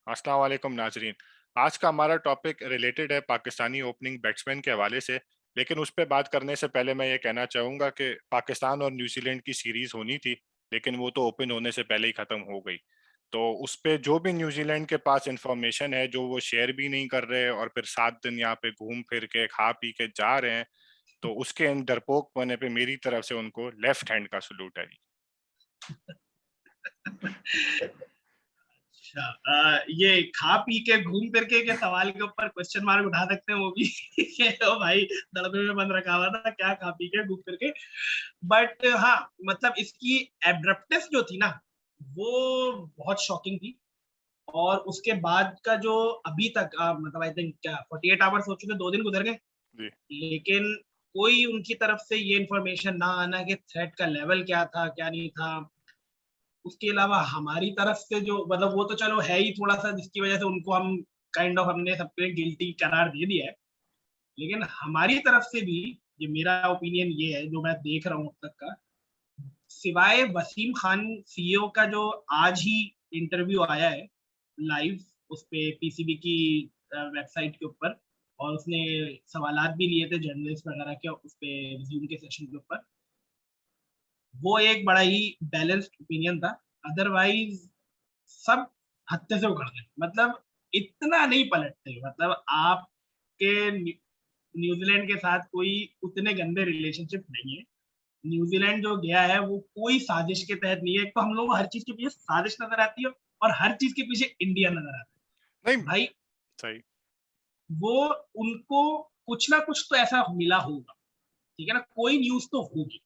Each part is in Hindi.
अस्सलाम वालेकुम नाजरीन। आज का हमारा टॉपिक रिलेटेड है पाकिस्तानी ओपनिंग बैट्समैन के हवाले से। लेकिन उस पर बात करने से पहले मैं ये कहना चाहूंगा कि पाकिस्तान और न्यूजीलैंड की सीरीज होनी थी, लेकिन वो तो ओपन होने से पहले ही खत्म हो गई। तो उस पे जो भी न्यूजीलैंड के पास इंफॉर्मेशन है, जो वो शेयर भी नहीं कर रहे और फिर 7 दिन यहाँ पे घूम फिर के खा पी के जा रहे हैं, तो उसके इन डरपोक होने पे मेरी तरफ से उनको लेफ्ट हैंड का सलूट है। अच्छा, ये खा पी के घूम फिर के सवाल के ऊपर क्वेश्चन मार्क उठा सकते हैं वो भी कि ओ भाई दड़बे में बंद रखा हुआ था क्या खा पी के घूम फिर के। बट हाँ, मतलब इसकी एब्रप्टनेस जो थी ना, वो बहुत शॉकिंग थी। और उसके बाद का जो अभी तक मतलब आई थिंक क्या 48 आवर्स हो चुके, 2 दिन गुजर गए, जी। लेकिन कोई उनकी तरफ से ये इंफॉर्मेशन ना आना कि थ्रेट का लेवल क्या था क्या नहीं था। उसके अलावा हमारी तरफ से जो मतलब वो तो चलो है ही थोड़ा सा, जिसकी वजह से उनको हम काइंड ऑफ हमने सबके गिल्टी करार दे दिया है। लेकिन हमारी तरफ से भी ये मेरा ओपिनियन ये है जो मैं देख रहा हूँ अब तक का, सिवाय वसीम खान सीईओ का जो आज ही इंटरव्यू आया है लाइव उस पे पीसीबी की वेबसाइट के ऊपर, और उसने सवालात भी लिए थे जर्नलिस्ट वगैरह के उस पे जूम के सेशन के ऊपर, वो एक बड़ा ही बैलेंस्ड ओपिनियन था। अदरवाइज सब हत्थे से उखड़ गए, मतलब इतना नहीं पलटते। मतलब आपके न्यूजीलैंड के साथ कोई उतने गंदे रिलेशनशिप नहीं है। न्यूजीलैंड जो गया है वो कोई साजिश के तहत नहीं है। एक तो हम लोग को हर चीज के पीछे साजिश नजर आती है, और हर चीज के पीछे इंडिया नजर आता नहीं। है भाई। सही। वो उनको कुछ ना कुछ तो ऐसा मिला होगा, ठीक है ना, कोई न्यूज तो होगी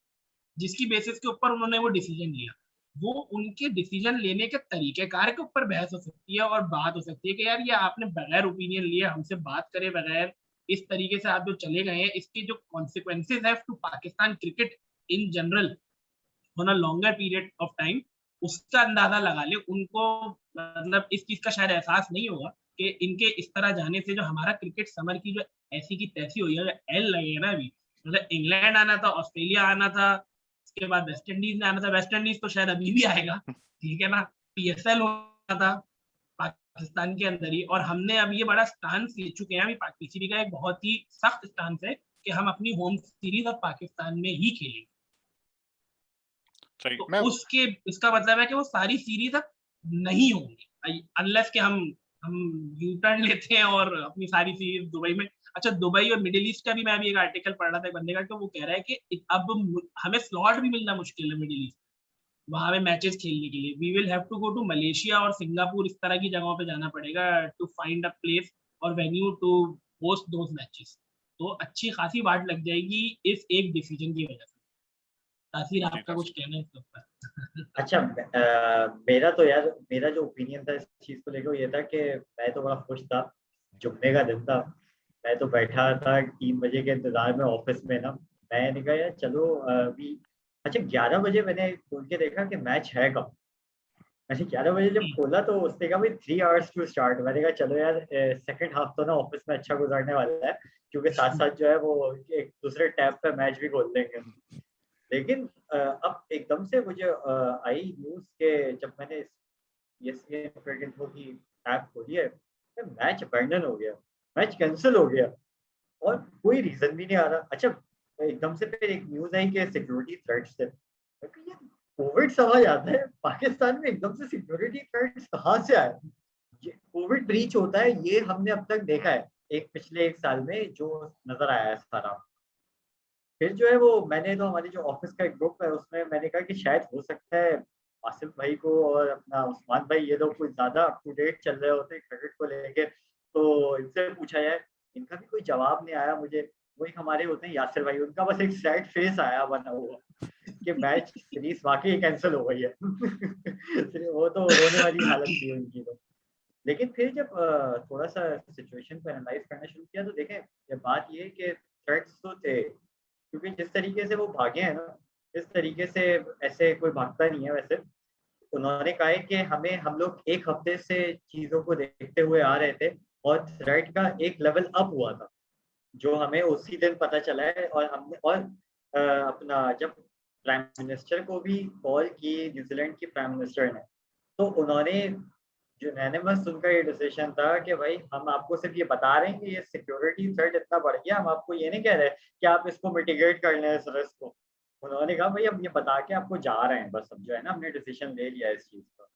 जिसकी बेसिस के ऊपर उन्होंने वो डिसीजन लिया। वो उनके डिसीजन लेने के तरीकेकार के ऊपर बहस हो सकती है और बात हो सकती है कि यार ये आपने बगैर ओपिनियन लिए हमसे बात करे बगैर इस तरीके से आप जो चले गए हैं, इसके जो कॉन्सिक्वेंसेज है to Pakistan cricket in general on a longer period of time, उसका अंदाजा लगा ले उनको। मतलब इस चीज का शायद एहसास नहीं होगा कि इनके इस तरह जाने से जो हमारा क्रिकेट समर की जो ऐसी की तैसी हुई है, एल लगे है ना अभी। मतलब इंग्लैंड आना था, ऑस्ट्रेलिया आना था, उसके बाद वेस्ट इंडीज में आना था। वेस्ट इंडीज तो शायद अभी भी आएगा, ठीक है ना। पीएसएल होना था पाकिस्तान के अंदर ही, और हमने अब ये बड़ा स्टांस ले चुके हैं अभी। पीसीबी का एक बहुत ही सख्त स्टांस है कि हम अपनी होम सीरीज अब पाकिस्तान में ही खेलेंगे। सही। तो मैं उसके इसका मतलब है कि वो सारी सीरीज अब नहीं होंगी अनलेस कि हम यू टर्न लेते हैं और अपनी सारी सीरीज दुबई में। अच्छा, दुबई और मिडिल ईस्ट का भी मैं अभी एक आर्टिकल पढ़ रहा था एक बंदे का, तो वो कह रहा है कि अब हमें स्लॉट भी मिलना मुश्किल है मिडिल ईस्ट, वहां पे मैचेस खेलने के लिए। We will have to go to Malaysia और सिंगापुर, इस तरह की जगहों पे जाना पड़ेगा टू फाइंड अ प्लेस और venue to host those matches. तो अच्छी खासी वाट लग जाएगी इस एक डिसीजन की वजह से। तासीर, जी आपका कुछ कहना है इसके ऊपर? अच्छा, मेरा तो यार मेरा जो ओपिनियन था इस चीज़ को लेकर वो ये था कि मैं तो बड़ा खुश था। जुम्मे का दिन था, मैं तो बैठा था 3 बजे के इंतजार में ऑफिस में ना। मैंने कहा यार चलो अभी। अच्छा, 11 बजे मैंने खोल के देखा कि मैच है कब। मैंने 11 बजे जब खोला तो उसने कहा भाई 3 आवर्स टू स्टार्ट। मैंने कहा चलो यार सेकंड हाफ तो ना ऑफिस में अच्छा गुजरने वाला है, क्योंकि साथ साथ जो है वो एक दूसरे टैब पे मैच भी खोल देंगे। लेकिन अब एकदम से मुझे आई न्यूज़ के जब मैंने ESPN क्रिकेट की ऐप खोली है, मैच अबैंडन हो गया, मैच कैंसिल हो गया और कोई रीजन भी नहीं आ रहा। अच्छा, एकदम से फिर एक न्यूज़ आई कि सिक्योरिटी थ्रेट्स थे। मैं कहा, यार कोविड समझ आता है, पाकिस्तान में एकदम से सिक्योरिटी थ्रेट्स कहाँ से आए? ये कोविड ब्रीच होता है, ये हमने अब तक देखा है एक पिछले 1 साल में जो नजर आया है सारा। फिर जो है वो मैंने तो हमारे जो ऑफिस का एक ग्रुप है उसमें मैंने कहा कि शायद हो सकता है आसिफ भाई को और अपना उस्मान भाई ये लोग कुछ ज्यादा अप टू डेट चल रहे होते क्रिकेट को लेके, तो इनसे पूछा जाए। इनका भी कोई जवाब नहीं आया मुझे। वो एक हमारे होते हैं यासिर भाई, उनका बस एक सैड फेस आया बना हुआ कि मैच सीरीज वाकई कैंसिल हो गई है। वो तो रोने वाली हालत थी उनकी तो। लेकिन फिर जब थोड़ा सा सिचुएशन को एनालाइज करना शुरू किया तो देखें ये बात ये है कि थ्रेट्स तो थे, क्योंकि जिस तरीके से वो भागे हैं ना, इस तरीके से ऐसे कोई भागता नहीं है वैसे। उन्होंने कहा है कि हमें हम लोग 1 हफ्ते से चीज़ों को देखते हुए आ रहे थे और थ्रेट का एक लेवल अप हुआ था, जो हमें उसी दिन पता चला है। और हमने और अपना जब प्राइम मिनिस्टर को भी कॉल की न्यूजीलैंड की प्राइम मिनिस्टर ने, तो उन्होंने यूनानिमस उनका ये डिसीजन था कि भाई हम आपको सिर्फ ये बता रहे हैं कि ये सिक्योरिटी थ्रेट इतना बढ़ गया, हम आपको ये नहीं कह रहे कि आप इसको मिटिगेट कर लें इस रिस्क को। उन्होंने कहा भाई हम ये बता के आपको जा रहे हैं, बस अब जो है ना हमने डिसीजन ले लिया इस चीज़ का।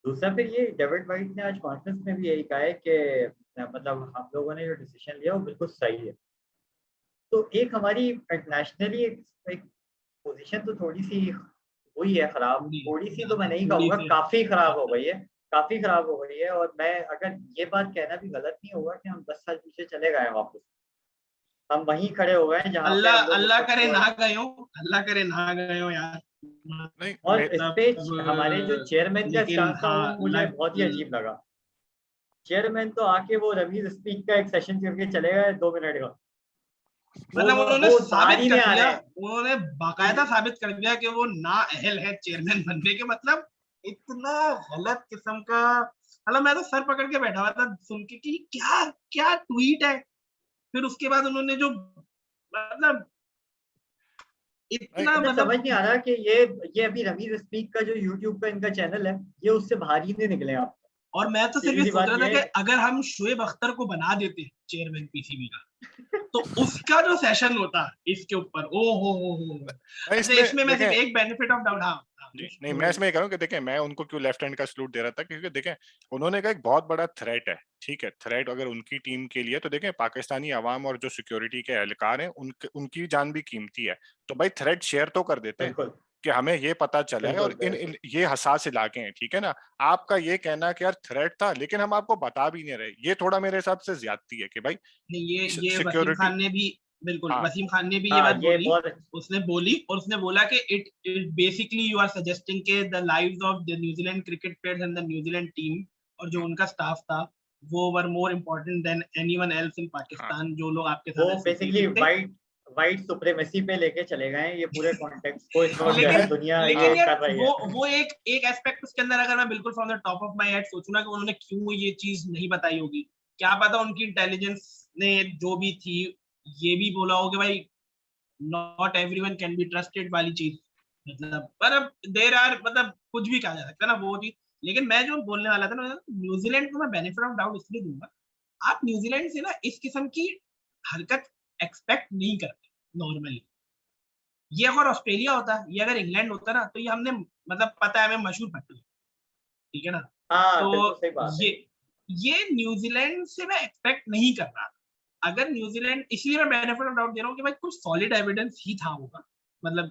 दूसरा फिर ये डेविड वाइट ने आज कॉन्फ्रेंस में भी यही कहा है कि मतलब हम लोगों ने जो डिसीजन लिया वो बिल्कुल सही है। तो एक हमारी इंटरनेशनली एक पोजीशन तो थोड़ी-सी हुई है खराब, थोड़ी-सी तो मैं नहीं कहूँगा, काफ़ी खराब हो गई है, काफ़ी खराब हो गई है। और मैं अगर ये बात कहना भी गलत नहीं होगा कि हम 10 साल पीछे चले गए हैं वापस। हम वहीं खड़े हो गए हैं जहाँ पे अल्लाह हम लोग उस अल्लाह वक़्त करे थे। ना गए हो, अल्लाह करे ना गए हो यार। नहीं और मे- इस पे हमारे जो मतलब चेयरमैन का लेकिन स्टांस था वो हाँ मुझे बहुत ही अजीब लगा। चेयरमैन तो आके वो रमीज स्पीक का एक सेशन करके चले गए 2 मिनट का। मतलब उन्होंने वो बाहर साबित ही नहीं कर आ दिया, रहे हैं। उन्होंने बाकायदा साबित कर दिया कि वो ना अहल है चेयरमैन बनने के। मतलब इतना गलत किस्म का, मतलब मैं तो सर पकड़ के बैठा हुआ था सुन के कि क्या क्या ट्वीट है। फिर उसके बाद उन्होंने जो मतलब इतना मुझे समझ मतलब, नहीं आ रहा कि ये अभी रमीज स्पीक का जो यूट्यूब का इनका चैनल है, ये उससे बाहर ही नहीं निकले आप। और मैं तो सिर्फ सीधी ये सी सोच बात रहा था ये कि है। अगर हम शोएब अख्तर को बना देते चेयरमैन पीसीबी का, तो उसका जो सेशन होता इसके ऊपर, ओ हो। नहीं, अच्छा इसमें इसमें मैं सिर्फ देखें एक बेनिफिट ऑफ डाउट, हाँ जी नहीं, मैं इसमें ये कह रहा हूँ कि देखें मैं उनको क्यों लेफ्ट हैंड का सलूट दे रहा था, क्योंकि देखें उन्होंने कहा एक बहुत बड़ा थ्रेट है, ठीक है, थ्रेट अगर उनकी टीम के लिए, तो देखें पाकिस्तानी अवाम और जो सिक्योरिटी के एहलकार हैं उनकी जान भी कीमती है, तो भाई थ्रेट शेयर तो कर देते हैं बिल्कुल, कि हमें ये पता चला है। बिल्कुल, और बिल्कुल। ये हसास इलाके हैं, ठीक है ना। आपका ये कहना कि यार थ्रेट था लेकिन हम आपको बता भी नहीं रहे, ये थोड़ा मेरे हिसाब से ज्यादती है कि भाई नहीं, ये वसीम सिक्योरिटी। खान ने भी, बिल्कुल हाँ वसीम खान ने भी ये हाँ, बात ये बोली। बहुत उसने बोली और उसने बोला कि it basically you are suggesting के the lives of the New Zealand cricket players and the New Zealand team और जो उनका स्टाफ था वो were more important than anyone else in हाँ पाकिस्तान, जो लोग आपके वो साथ बेसिकली एसोसिएटेड थे। वाइट सुप्रीमेसी पे लेके चले गए हैं ये पूरे कॉन्टेक्स्ट को, इस वक्त जो है लेकिन दुनिया लेकिन ये यार कर रही है। वो एक एक एस्पेक्ट उसके अंदर, अगर मैं बिल्कुल from the top of my head सोचूं ना कि उन्होंने क्यों ये चीज नहीं बताई होगी, क्या पता उनकी इंटेलिजेंस ने जो भी थी ये भी बोला हो कि भाई not everyone can be trusted वाली चीज। मतलब पर अब देर आर, मतलब कुछ भी कहा जा सकता है ना वो चीज। लेकिन मैं जो बोलने वाला था ना, न्यूजीलैंड को मैं बेनिफिट ऑफ डाउट इसलिए दूंगा, आप न्यूजीलैंड से ना इस किस्म की हरकत एक्सपेक्ट नहीं करते नॉर्मली। ये अगर ऑस्ट्रेलिया होता, ये अगर इंग्लैंड होता ना, तो ये हमने मतलब पता है हमें मशहूर पट्टी, ठीक है ना। हाँ, तो बिल्कुल सही बात है। ये न्यूजीलैंड से मैं एक्सपेक्ट नहीं कर रहा था। अगर न्यूजीलैंड, इसलिए मैं बेनिफिट ऑफ डाउट दे रहा हूँ कि भाई कुछ सॉलिड एविडेंस ही था होगा। मतलब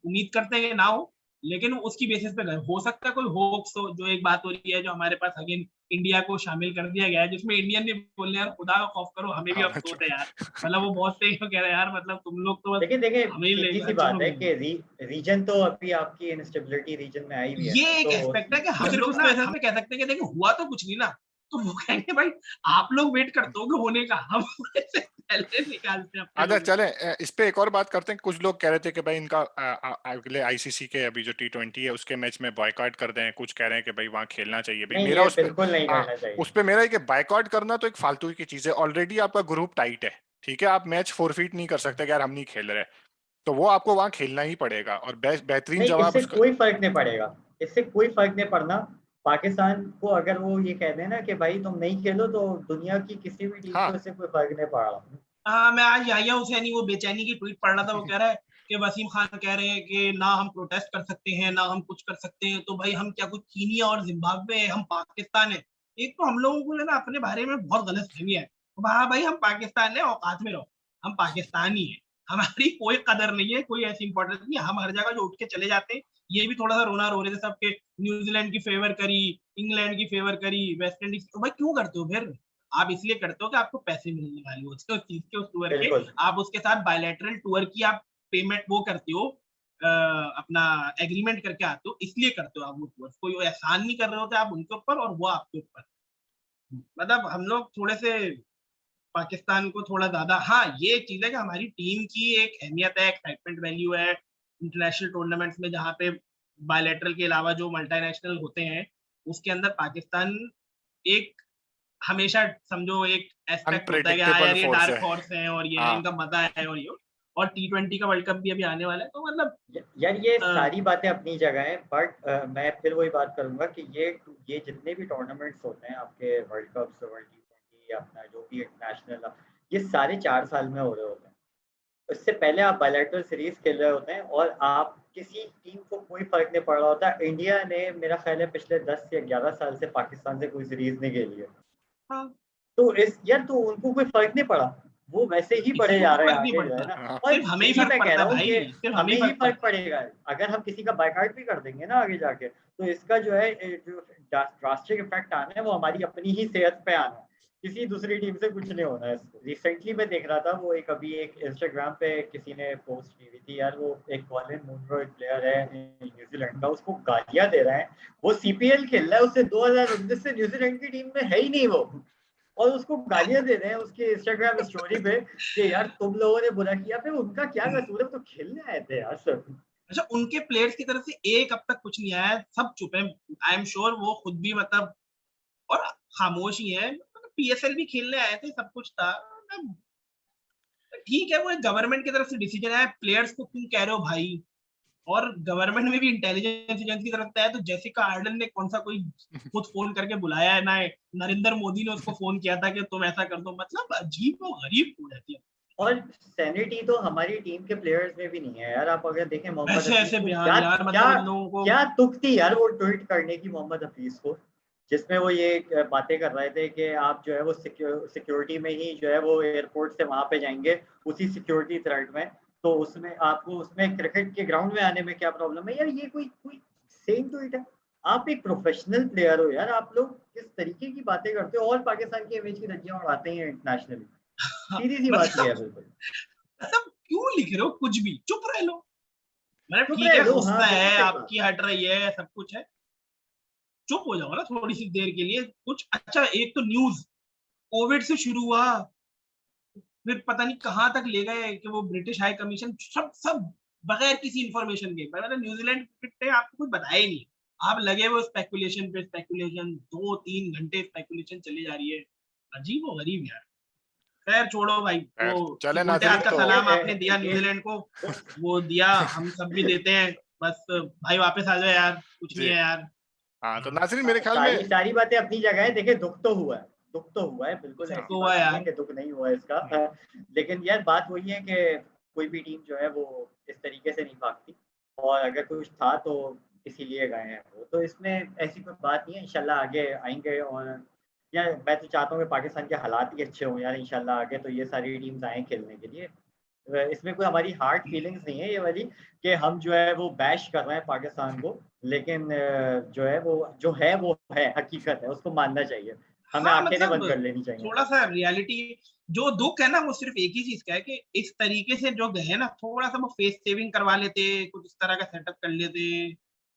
उम्मीद करते हैं कि ना हो, लेकिन उसकी बेसिस पे गए। हो सकता है कोई होक्स हो, जो एक बात हो रही है जो हमारे पास अगेन इंडिया को शामिल कर दिया गया है, जिसमें इंडियन भी बोल रहे हैं यार खुदा का खौफ करो, हमें भी हाँ अफसोस है यार। मतलब वो बहुत से कह रहे हैं यार, मतलब तुम लोग तो बस लेकिन देखिए हमें ही सीधी सी लेकर बात है चलो। कि रीजन तो अभी आपकी इंस्टेबिलिटी रीजन में आई हुई है ये ना, एक तो एस्पेक्ट है कि हम सिर्फ लोग ना ऐसा कह सकते हैं कि देखो हुआ तो कुछ नहीं ना, तो वो कहेंगे भाई आप लोग वेट करते हो होने का, हम होने से पहले निकालते हैं अपने अच्छा लोगों चले इस पे एक और बात करते हैं। कुछ लोग कह रहे थे कि भाई इनका अगले आईसीसी के अभी जो T20 है उसके मैच में बॉयकॉट कर दें, कुछ कह रहे हैं कि भाई वहां खेलना चाहिए। भाई नहीं, मेरा ये उस पे बिल्कुल नहीं हाँ करना चाहिए। उस पे मेरा है कि बॉयकॉट करना तो एक फालतू की चीज है। ऑलरेडी आपका ग्रुप टाइट है, ठीक है, आप मैच फोरफीट नहीं कर सकते कि यार हम नहीं खेल रहे, तो वो आपको वहां खेलना ही पड़ेगा। और बेहतरीन नहीं, जवाब इससे उसका। कोई फर्क नहीं पड़ेगा, इससे कोई फर्क नहीं पड़ना। पाकिस्तान को अगर वो ये कह दें ना कि भाई तुम नहीं खेलो, तो दुनिया की किसी भी टीम को हाँ इससे कोई फर्क नहीं पड़ रहा। हाँ, मैं आज याहिया हुसैनी वो बेचैनी की ट्वीट पढ़ रहा था। वो कह रहा है कि वसीम खान कह रहे हैं कि ना हम प्रोटेस्ट कर सकते हैं ना हम कुछ कर सकते हैं, तो भाई हम क्या कुछ कीनिया और जिम्बाब्वे है, हम पाकिस्तान है। एक तो हम लोगों को ना अपने बारे में बहुत गलत फहमी है। हाँ भाई हम पाकिस्तान है, औकात में रहो, हम पाकिस्तानी है, हमारी कोई कदर नहीं है, कोई ऐसी इंपॉर्टेंस नहीं है। हम हर जगह जो उठ के चले जाते हैं। ये भी थोड़ा सा रोना रो रहे थे सबके, न्यूजीलैंड की फेवर करी, इंग्लैंड की फेवर करी, वेस्ट इंडीज, तो भाई क्यों करते हो फिर? आप इसलिए करते हो कि आपको पैसे मिलने वाले हो उस चीज के, उस टूर के। बिल्कुल। आप उसके साथ बायलैटरल टूर की आप पेमेंट वो करते हो, अपना एग्रीमेंट करके आते हो, इसलिए करते हो आप वो टूर। कोई एहसान नहीं कर रहे होते आप उनके ऊपर और वो आपके ऊपर। मतलब हम लोग थोड़े से पाकिस्तान को थोड़ा ज्यादा, हाँ ये चीज है कि हमारी टीम की एक अहमियत है, एक्साइटमेंट वैल्यू है इंटरनेशनल टूर्नामेंट्स में, जहाँ पे बायलैटरल के अलावा जो मल्टीनेशनल होते हैं उसके अंदर पाकिस्तान एक हमेशा समझो एक एस्पेक्ट होता है कि हाँ अनप्रेडिक्टेबल यार ये फोर्स डार्क है। हॉर्स हैं और ये है, हाँ इनका मजा है और ये। और T20 का वर्ल्ड कप भी अभी आने वाला है, तो मतलब यार ये सारी बातें अपनी जगह हैं, बट मैं फिर वही बात करूंगा कि ये जितने भी टूर्नामेंट्स होते हैं आपके, वर्ल्ड कप्स, वर्ल्ड T20, अपना जो भी इंटरनेशनल, ये सारे 4 साल में हो रहे होते हैं। उससे पहले आप बायलैटरल सीरीज खेल रहे होते हैं और आप किसी टीम को कोई फर्क नहीं पड़ रहा होता। इंडिया ने मेरा ख्याल है पिछले 10 या 11 साल से पाकिस्तान से कोई सीरीज नहीं खेली है। हाँ, तो तो उनको कोई फर्क नहीं पड़ा, वो वैसे ही किसी बढ़े को जा कोई रहे हैं फर्क नहीं आगे, जो है पड़ता, ना। हाँ। और सिर्फ हमें ही यही फर्क मैं कह पड़ता रहा है हूँ भाई, कि सिर्फ हमें हमें ही ही फर्क फर्क पड़ता है। पड़ेगा अगर हम किसी का बायकॉट भी कर देंगे ना आगे जाके, तो इसका जो है जो ड्रास्टिक इफेक्ट आना है वो हमारी अपनी ही सेहत पे आना है, किसी दूसरी टीम से कुछ नहीं होना है। रिसेंटली मैं देख रहा था, वो अभी एक इंस्टाग्राम पे किसी ने पोस्ट की हुई थी यार, वो एक कॉलिन मुनरो प्लेयर है न्यूजीलैंड का, उसको गालियां दे रहा है, वो सीपीएल खेल रहा है, उससे 2019 से न्यूजीलैंड की टीम में है ही नहीं वो, और उसको गालियां दे रहे हैं उसके इंस्टाग्राम स्टोरी पे कि यार तुम लोगों ने बुरा किया। पे उनका क्या कसूर है, वो तो खेलने आए थे यार सब। अच्छा, उनके प्लेयर्स की तरफ से एक अब तक कुछ नहीं आया है, सब चुप है। आई एम श्योर वो खुद भी मतलब, और खामोश ही है। पीएसएल भी खेलने आए थे, सब कुछ था। मतलब ठीक है, वो एक गवर्नमेंट की तरफ से डिसीजन है, प्लेयर्स को क्यों कह रहे हो भाई। और गवर्नमेंट में भी इंटेलिजेंस एजेंसी की तरफ से है, तो जेसिका आर्डन ने कौन सा कोई खुद फोन करके बुलाया है ना, नरेंद्र मोदी ने उसको फोन किया था कि तुम ऐसा कर दो। मतलब अजीब और गरीब हो जाती है। और सैनिटी तो हमारी टीम के प्लेयर्स में भी नहीं है यार। आप अगर देखें मोहम्मद ऐसे हफीज ऐसे को, बयान क्या यार, क्या मतलब इन लोगों को। क्या तुक थी यार वो ट्वीट करने की मोहम्मद हफीज को, जिसमें वो ये बातें कर रहे थे कि आप जो है वो सिक्योरिटी में ही जो है वो एयरपोर्ट से वहां पे जाएंगे उसी सिक्योरिटी थ्रेट में, तो उसमें आपको उसमें क्रिकेट के ग्राउंड में आने में क्या प्रॉब्लम है यार। ये कोई कोई सेम ट्वीट है? आप एक प्रोफेशनल प्लेयर हो यार, आप लोग किस तरीके की बातें करते हो और पाकिस्तान की इमेज की धज्जियां उड़ाते हैं इंटरनेशनली। सीधी सी बात ये है, मतलब बिल्कुल। मतलब क्यों लिख रहे हो कुछ भी, चुप रह लो। मतलब चुप ठीक रहे है, लो, हाँ गुस्सा बिल्कुल है, सही बात। आपकी हट रही है, सब कुछ है, चुप हो जाओ ना थोड़ी सी देर के लिए कुछ। अच्छा, एक तो न्यूज कोविड से शुरू हुआ, फिर पता नहीं कहाँ तक ले गए कि वो ब्रिटिश हाई कमीशन, सब सब बगैर किसी इंफॉर्मेशन के। मतलब न्यूजीलैंड क्रिकेट ने आपको कुछ बताया ही नहीं, आप लगे वो स्पेकुलेशन पे स्पेकुलेशन, 2-3 घंटे स्पेकुलेशन चली जा रही है। अजीब और गरीब यार। खैर छोड़ो भाई, वो चले उल्टे हाथ नाजरीन, का तो सलाम आपने दिया ये न्यूजीलैंड को, तो वो दिया, हम सब भी देते हैं। बस भाई वापस आ जाओ यार, कुछ नहीं जी। है यार। हाँ, तो हाँ, नाजरीन मेरे ख्याल में, सारी सारी बातें अपनी जगह है। देखिए दुख तो हुआ है, दुख तो हुआ है, बिल्कुल सब ऐसी तो हुआ बात नहीं है यार। कि दुख नहीं हुआ इसका। लेकिन यार बात वही है कि कोई भी टीम जो है वो इस तरीके से नहीं भागती, और अगर कुछ था तो इसीलिए गए हैं वो, तो इसमें ऐसी कोई बात नहीं है। इंशाल्लाह आगे आएंगे, और यार मैं तो चाहता हूँ कि पाकिस्तान के हालात ही अच्छे हों यार, इंशाल्लाह आगे तो ये सारी टीम्स आएँ खेलने के लिए। इसमें कोई हमारी हार्ड फीलिंग्स नहीं है ये वाली कि हम जो है वो बैश कर रहे हैं पाकिस्तान को, लेकिन जो है वो है, हकीकत है, उसको मानना चाहिए, हमें हाँ आंखें नहीं मतलब बंद कर लेनी चाहिए। थोड़ा सा रियलिटी, जो दुख है ना वो सिर्फ एक ही चीज का है कि इस तरीके से जो गए ना, थोड़ा सा वो फेस सेविंग करवा लेते, कुछ इस तरह का सेटअप कर लेते,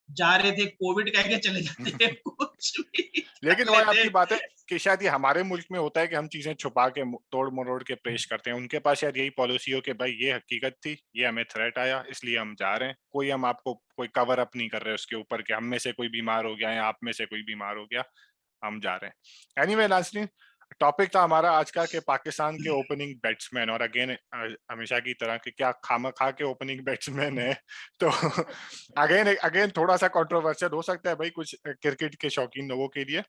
जा रहे थे कोविड कह के चले जाते, कुछ भी कर लेकिन वही लेते। आपकी बात है कि शायद ये हमारे मुल्क में होता है कि हम चीजें छुपा के तोड़ मरोड़ के पेश करते हैं। उनके पास शायद यही पॉलिसी हो कि भाई ये हकीकत थी, ये हमें थ्रेट आया, इसलिए हम जा रहे हैं। कोई हम आपको कोई कवर अप नहीं कर रहे उसके ऊपर कि हम में से कोई बीमार हो गया या आप में से कोई बीमार हो गया, हम जा रहे हैं। एनीवे नाज़रीन, टॉपिक था हमारा आज का कि पाकिस्तान के ओपनिंग बैट्समैन, और अगेन हमेशा की तरह कि क्या खामखा के ओपनिंग बैट्समैन है। तो अगेन अगेन थोड़ा सा कंट्रोवर्शियल हो सकता है भाई कुछ क्रिकेट के शौकीन लोगों के लिए।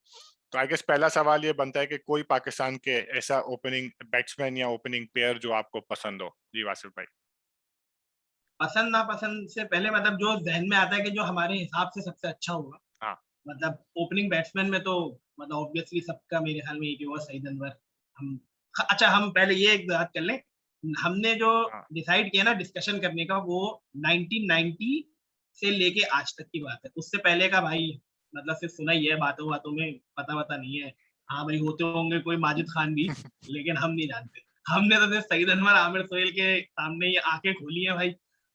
तो आई गेस पहला सवाल ये बनता है कि कोई पाकिस्तान के ऐसा ओपनिंग बैट्समैन या ओपनिंग प्लेयर जो आपको पसंद हो। जी वासिफ भाई। पसंद ना पसंद से पहले मतलब जो जहन में आता है कि जो हमारे हिसाब से सबसे अच्छा होगा, हाँ, मतलब ओपनिंग बैट्समैन में तो मतलब ऑब्वियसली सबका मेरे ख्याल में एक ही होगा, सईद अनवर। हम अच्छा, हम पहले ये एक बात कर लें, हमने जो हाँ। डिसाइड किया ना डिस्कशन करने का, वो 1990 से लेके आज तक की बात है। उससे पहले का भाई मतलब सिर्फ सुना ही है, बातों बातों में, पता नहीं है। हाँ भाई, होते होंगे कोई माजिद खान भी, लेकिन हम नहीं जानते। हमने तो सिर्फ सईद अनवर, आमिर सोहेल के सामने ही आंखें खोली है भाई।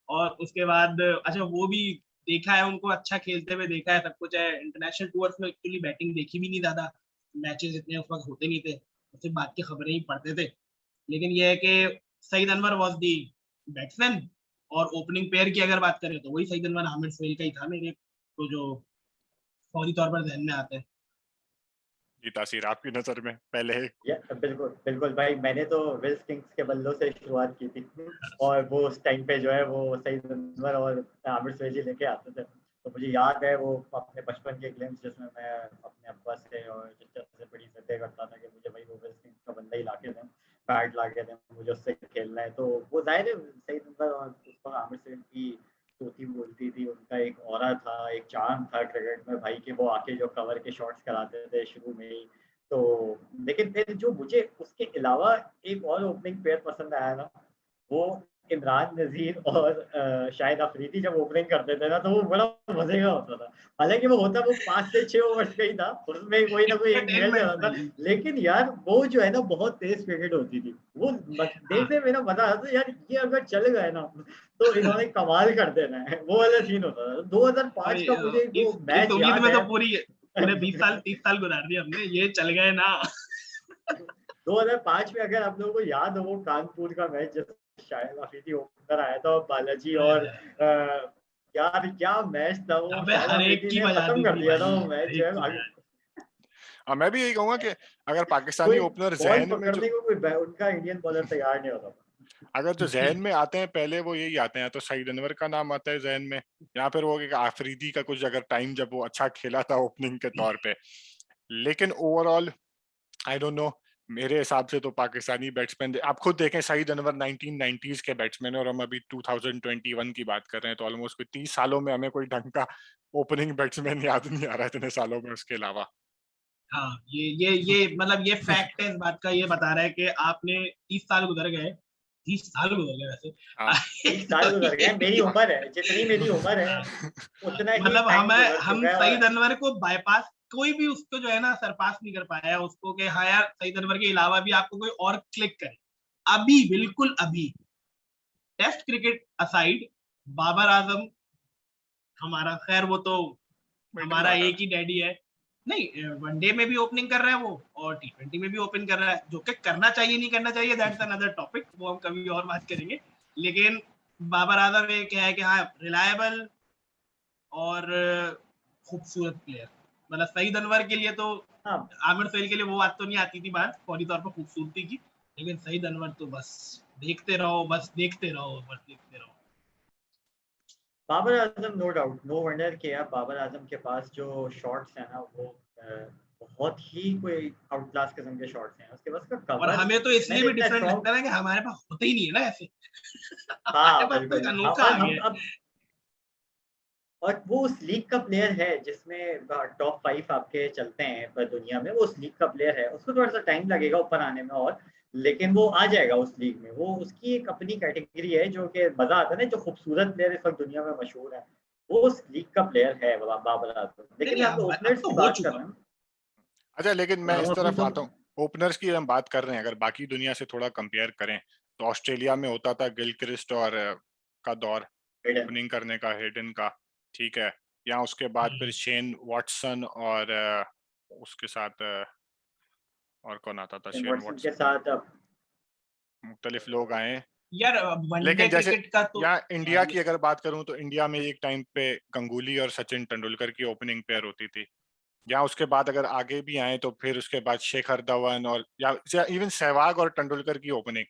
और उसके बाद अच्छा, वो भी देखा है उनको अच्छा खेलते हुए, देखा है, सब कुछ है। इंटरनेशनल टूर्स में एक्चुअली बैटिंग देखी भी नहीं, ज्यादा मैचेस इतने उस वक्त होते नहीं थे, सिर्फ बात की खबरें ही पढ़ते थे। लेकिन ये है कि Saeed Anwar was the batsman, और ओपनिंग पेयर की अगर बात करें तो वही सईद अनवर, आमिर सोहेल का ही था मेरे तो, जो फौरी तौर पर ध्यान में आता है। जी तासीर आपकी नजर में पहले बिल्कुल बिल्कुल भाई, मैंने तो विल्स किंग्स के बल्लों से शुरुआत की थी और वो उस टाइम पे जो है वो सईद अनवर और आमिर सुहेली लेके आते थे। तो मुझे याद है वो अपने बचपन के गेम्स जिसमें मैं अपने अब्बा से और चचा से बड़ी जिद्दें करता था कि मुझे भाई वो विल्स किंग्स का बल्ला ही ला के दें, बैट ला के दें, मुझे उससे खेलना है। तो वो जाहिर है सईद अनवर और उस पर आमिर सुहेल की तोती बोलती थी, उनका एक ऑरा था, एक चार्म था क्रिकेट में भाई, कि वो आके जो कवर के शॉट्स कराते थे शुरू में ही। तो लेकिन फिर जो मुझे उसके अलावा एक और ओपनिंग पेयर पसंद आया ना, वो इमरान नज़ीर और शाहिद अफरीदी जब ओपनिंग करते थे ना, तो वो बड़ा मज़े का होता था। हालाँकि वो होता वो 5 से 6 ओवर्स का ही था, उसमें कोई ना कोई एक निकल एंटरटेनमेंट जाता था। भाई। लेकिन यार वो जो है ना बहुत तेज़ क्रिकेट होती थी। वो हाँ देखने में ना मज़ा आता था यार, ये अगर चल गए ना तो इन्होंने कमाल कर देना है, वो वाला सीन होता था। 2005 भाई, का मुझे वो इस मैच उम्मीद याद में तो है। पूरे 20 साल 30 साल गुजार दिए हमने, ये चल गए ना। 2005 में अगर आप लोगों को याद हो वो कानपुर का मैच, जब शाहिद अफरीदी ओपनर आया था और बालाजी और यार क्या मैच था वो, अबे शाहिद हर एक अफरीदी की ने बजा खत्म दी कर थी दिया था भाई, वो मैच हर जो एक की है। बजा दी। मैं भी यही कहूंगा कि अगर पाकिस्तानी कोई ओपनर बॉल जहन में जो पकड़ने को कोई उनका इंडियन बॉलर तैयार नहीं होता था। अगर जो जहन में आते हैं पहले वो यही आते हैं, तो सईद अनवर का नाम आता है जहन में, या फिर वो एक आफरीदी का कुछ अगर टाइम जब वो अच्छा खेला था ओपनिंग के तौर पे। लेकिन ओवरऑल आई डोंट नो, मेरे हिसाब से तो पाकिस्तानी बैट्समैन आप खुद देखें, सईद अनवर 1990s के बैट्समैन है और हम अभी 2021 की बात कर रहे हैं, तो ऑलमोस्ट कोई 30 सालों में हमें कोई ढंग का ओपनिंग बैट्समैन याद नहीं आ रहा है इतने सालों में उसके अलावा। हाँ, ये मतलब ये फैक्ट है इस बात का, ये बता रहा है कि आपने 30 साल गुजर गए, 30 साल गुजर गए हाँ वैसे। 30 साल गुजर गए, मेरी हाँ उम्र है जितनी मेरी उम्र है हाँ, उतना ही मतलब टाइम गुजर हम चुका है। और सईद अनवर को बाईपास, कोई भी उसको जो है ना सरपास नहीं कर पाया है उसको, कि हाँ यार सईद अनवर के अलावा भी आपको कोई और क्लिक करे अभी, बिल्कुल अभी। Test cricket aside, Babar Azam हमारा, खैर वो तो मिडिल हमारा एक ऑर्डर। ही डैडी है। नहीं, वनडे में भी ओपनिंग कर रहा है वो, और T20 में भी ओपन कर रहा है, जो कि करना चाहिए नहीं करना चाहिए, दैट्स अनदर टॉपिक, वो हम कभी और बात करेंगे। लेकिन बाबर आजम एक है कि हाँ रिलायबल और खूबसूरत प्लेयर। मतलब सईद अनवर के लिए तो, हाँ, आमिर सुहेल के लिए वो बात तो नहीं आती थी बात फौरी तौर पर खूबसूरती की, लेकिन सईद अनवर तो बस देखते रहो, बस देखते रहो, बस देखते रहो। Babar Azam no doubt, no wonder कि यार बाबर आजम के पास जो शॉट्स है ना वो बहुत ही कोई आउट क्लास किस्म के शॉट्स हैं। उसके पास का और कवर हमें तो इसलिए मैंने भी इतना डिफरेंट स्ट्रॉन्ग। लगता है कि हमारे पास होते ही नहीं है ना ऐसे। हमारे हाँ पास तो एक बिल्कुल, हाँ, अनोखा और आ गया है। और वो उस लीग का प्लेयर है जिसमें टॉप 5 आपके चलते हैं पर दुनिया में, वो उस लीग का प्लेयर है। उसको थोड़ा सा टाइम लगेगा ऊपर आने में और, लेकिन वो आ जाएगा उस लीग में। वो उसकी एक अपनी कैटेगरी है जो कि मजा आता है ना, जो खूबसूरत प्लेयर इस वक्त दुनिया में मशहूर है, वो उस लीग का प्लेयर है बाबर आजम। नहीं लेकिन नहीं, मैं आपको अब ओपनर्स तो की हो बात कर चुका। रहा हूँ। अच्छा, लेकिन मैं हाँ, इस वो अपनी तरफ तो आता हूँ, ओपनर्स की हम बात कर रहे हैं, अगर बाकी दुनिया से थोड़ा कंपेयर करें तो ऑस्ट्रेलिया में होता था गिलक्रिस्ट और का दौर हिडन। ओपनिंग करने का, हेडन का, ठीक है। या उसके बाद फिर शेन वॉटसन और उसके साथ और कौन आता था, शेन वॉटसन के वॉटसन, साथ अब मुख्तलिफ लोग आए। यार वनडे लेकिन जैसे क्रिकेट का तो, यहाँ इंडिया की अगर बात करूं तो इंडिया में एक टाइम पे गंगूली और सचिन तेंदुलकर की ओपनिंग पेयर होती थी। या उसके बाद अगर आगे भी आए तो फिर उसके बाद शेखर धवन और या इवन सहवाग और तेंदुलकर की ओपनिंग,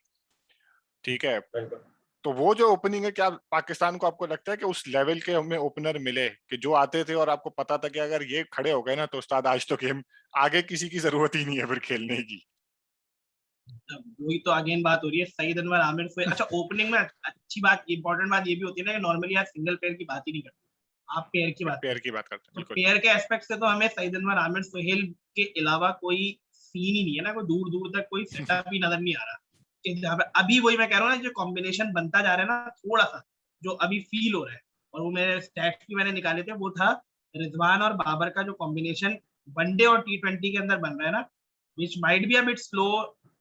ठीक है। बिल्कुल। तो वो जो ओपनिंग है, क्या पाकिस्तान को आपको लगता है कि उस लेवल के हमें ओपनर मिले कि जो आते थे और आपको पता था कि अगर ये खड़े हो गए ना तो उस्ताद आज तो गेम आगे किसी की जरूरत ही नहीं है फिर खेलने की। वही तो अगेन बात हो रही है सईद अनवर आमिर सुहेल। अच्छा, ओपनिंग में अच्छी बात, इंपॉर्टेंट बात ये भी होती है ना कि नॉर्मली यार सिंगल पेयर की बात ही नहीं करते, आप पेयर की बात पेयर करते की हैं। बात करते हैं तो बिल्कुल। पेयर के एस्पेक्ट से तो हमें सईद अनवर आमिर सुहेल के अलावा कोई सीन ही नहीं है ना, कोई दूर दूर तक कोई सेटअप ही नजर नहीं आ रहा कि जहाँ पे अभी, वही मैं कह रहा हूँ ना, जो कॉम्बिनेशन बनता जा रहा है ना थोड़ा सा, जो अभी फील हो रहा है, और वो मेरे स्टैट्स भी मैंने निकाले थे, वो था रिजवान और बाबर का जो कॉम्बिनेशन वनडे और T20 के अंदर बन रहा है ना, which might be a bit slow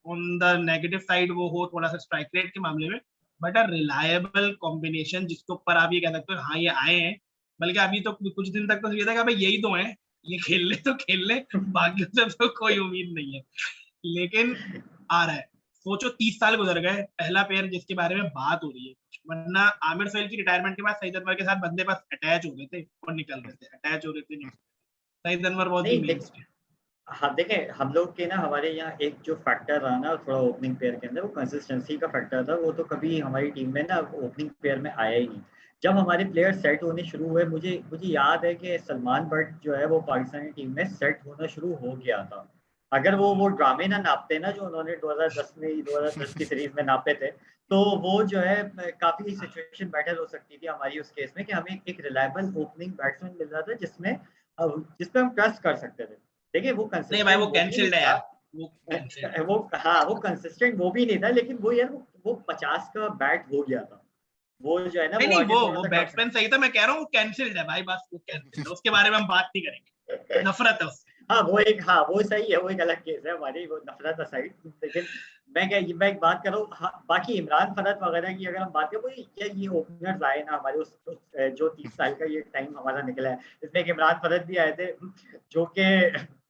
on the negative side, वो हो थोड़ा सा स्ट्राइक रेट के मामले में, बट अ रिलायबल कॉम्बिनेशन जिसके ऊपर आप ये कह सकते हो हाँ ये आए हैं। बल्कि अभी तो कुछ दिन तक तो ये था कि भाई यही तो है, ये खेल ले तो खेल ले, बाकी से तो कोई उम्मीद नहीं है। लेकिन आ रहा है। सोचो 30 साल गुजर गए, पहला प्लेयर जिसके बारे में बात हो रही है। वरना आमिर सुहेल की रिटायरमेंट के बाद सईद अनवर के साथ बंदे बस अटैच हो गए थे और निकल रहे थे, अटैच हो रहे थे, निकल रहे थे। सईद अनवर वॉज द नहीं मेन स्ट्रीम। हाँ देखें, हम लोग के ना हमारे यहाँ एक जो फैक्टर रहा ना थोड़ा ओपनिंग पेयर के अंदर, वो कंसिस्टेंसी का फैक्टर था। वो तो कभी हमारी टीम में ना ओपनिंग पेयर में आया ही नहीं। जब हमारे प्लेयर सेट होने शुरू हुए, मुझे मुझे याद है कि सलमान बट जो है वो पाकिस्तानी टीम में सेट होना शुरू हो गया था। अगर वो ड्रामे ना नापते ना जो उन्होंने 2010 की सीरीज में नापे थे, तो वो जो है काफी सिचुएशन बेटर हो सकती थी हमारी उस केस में, कि हमें एक रिलायबल ओपनिंग बैट्समैन मिल रहा था जिसपे हम ट्रस्ट कर सकते थे। देखिए वो नहीं भाई, कंसिस्टेंट वो वो भी नहीं कैंसिल्ड है था। यार, वो कैंसिल्ड है। वो हाँ, वो कंसिस्टेंट वो भी नहीं था, लेकिन वो यार वो 50 का बैट हो गया था। वो जो है ना नहीं वो नहीं, आगे वो थोड़ा वो सा कम। बैट्समैन सही था, मैं कह रहा हूँ वो कैंसिल्ड है भाई, बस वो कैंसिल्ड है, उसके बारे में हम बात नहीं करेंगे, नफरत है उससे। हाँ वो सही है, वो एक अलग केस है हमारी, वो नफरत साइड। लेकिन मैं एक बात कर रहा हूँ, हाँ, बाकी इमरान फरत वगैरह की अगर हम बात करें, वो ये ओपनर्स आए ना हमारे जो 30 साल का ये टाइम हमारा निकला है, इसमें एक इमरान फरत भी आए थे, जो कि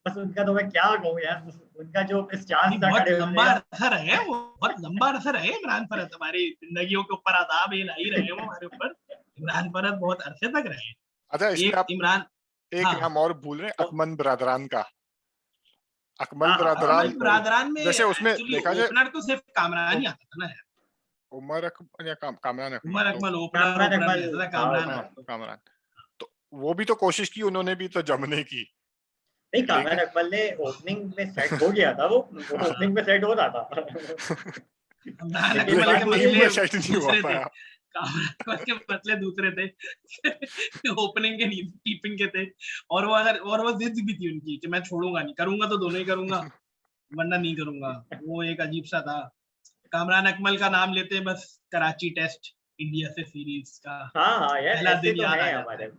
बस उनका तो मैं क्या कहूँ यार, उनका जो चांस नहीं, था बहुत खड़े होने लंबा का। अरसा रहे हैं वो, बहुत लंबा अरसा रहे इमरान फरत, हमारी जिंदगियों के ऊपर आदाब ये ला ही रहे हैं वो हमारे ऊपर। इमरान फरत बहुत अरसे तक रहे हैं। अच्छा, इसमें एक आप इमरान, एक हाँ, नाम और भूल रहे हैं, तो अकमल बरादरान का। अकमल हाँ अकमल बरादरान, भाई। ब्रादरान में जैसे उसमें एक्चुअली देखा जाए ओपनर तो सिर्फ कामरान ही आता था ना यार। उमर अकमल या कामरान अकमल उमर तो, अकमल ओपनर कामरान ओपनर अकमल नहीं आता था, था कामरान हाँ उसमें। आता था। कामरान, तो वो भी तो कोशिश की उन्होंने भी तो जमने की, नहीं, कामरान लेकिन अकमल ने ओपनिंग में सेट हो गया था, वो हाँ, ओपनिंग में सेट हो रहा था। कामरान लेकिन अकमल लेकिन के बात ये टीम मसले में है, सेट नहीं हुआ दूसरे थे, पाया। कामरान अकमल के मसले दूसरे थे, ओपनिंग के नहीं, कीपिंग के थे। और वो जिद भी थी उनकी कि मैं छोड़ूंगा नहीं, करूंगा तो दोनों ही करूंगा, वरना नहीं करूंगा। वो एक अजीब सा था। कामरान अकमल का नाम लेते हैं बस कराची टेस्ट इंडिया से सीरीज का हाँ यार पहला ऐसे दिन तो याद आ है जाता है। हमारे।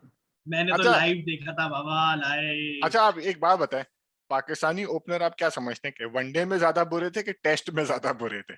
मैंने तो अच्छा लाइव देखा था बाबा, लाए। अच्छा, आप एक बात बताएं, पाकिस्तानी ओपनर आप क्या समझते हैं कि वनडे में ज्यादा बुरे थे कि टेस्ट में ज्यादा बुरे थे?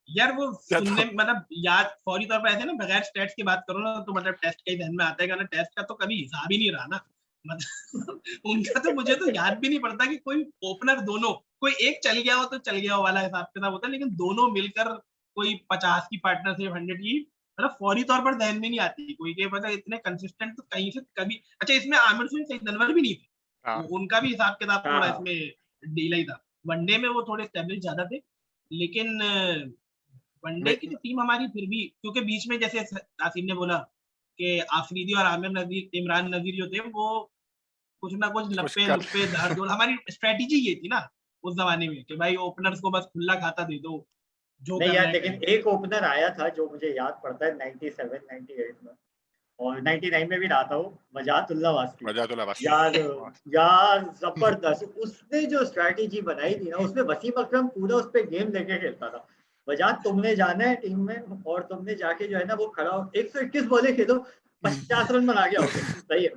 यार वो या सुनने तो मतलब याद फौरी तौर पर ऐसे ना, बगैर स्टैट्स की बात करो ना, तो मतलब टेस्ट का ही ध्यान में आता है ना, टेस्ट का तो कभी हिसाब ही नहीं रहा ना, मतलब उनका तो मुझे तो याद भी नहीं पड़ता कि कोई ओपनर दोनों, कोई एक चल गया हो तो चल गया हो वाला हिसाब किताब होता है, लेकिन दोनों मिलकर कोई 50 की पार्टनरशिप, 100 की, मतलब फौरी तौर पर ध्यान में नहीं आती कोई के, मतलब इतने कंसिस्टेंट तो कहीं से कभी। अच्छा, इसमें आमिर सुन सही जनवर भी नहीं थे, हाँ उनका भी हिसाब किताब थोड़ा हाँ इसमें ढीला ही था। वनडे में वो थोड़े स्टेब्लिश ज्यादा थे, लेकिन वनडे मैं की तो टीम हमारी फिर भी, क्योंकि बीच में जैसे तासीम ने बोला कि आफरीदी और आमिर नजीर, इमरान नजीर जो थे वो कुछ ना कुछ कुछ लप्पे कर लुप्पे धार धोल, हमारी स्ट्रेटेजी ये थी ना उस जमाने में कि भाई ओपनर्स को बस खुला खाता दे दो, जो नहीं करना यार, है लेकिन करें। एक ओपनर आया था जो मुझे याद पड़ता है 97 98 में, और 99 में भी रहा था, वो वजातुल्ला वास्की। वजातुल्ला वासी। यार यार जबरदस्त उसने जो स्ट्रैटेजी बनाई थी ना, उसमें वसीम अकरम पूरा उस पे गेम लेके खेलता था। वजात तुमने जाना है टीम में, और तुमने जाके जो है ना वो खड़ा हो 121 बॉले खेलो, 50 रन बना के आओगे, सही है,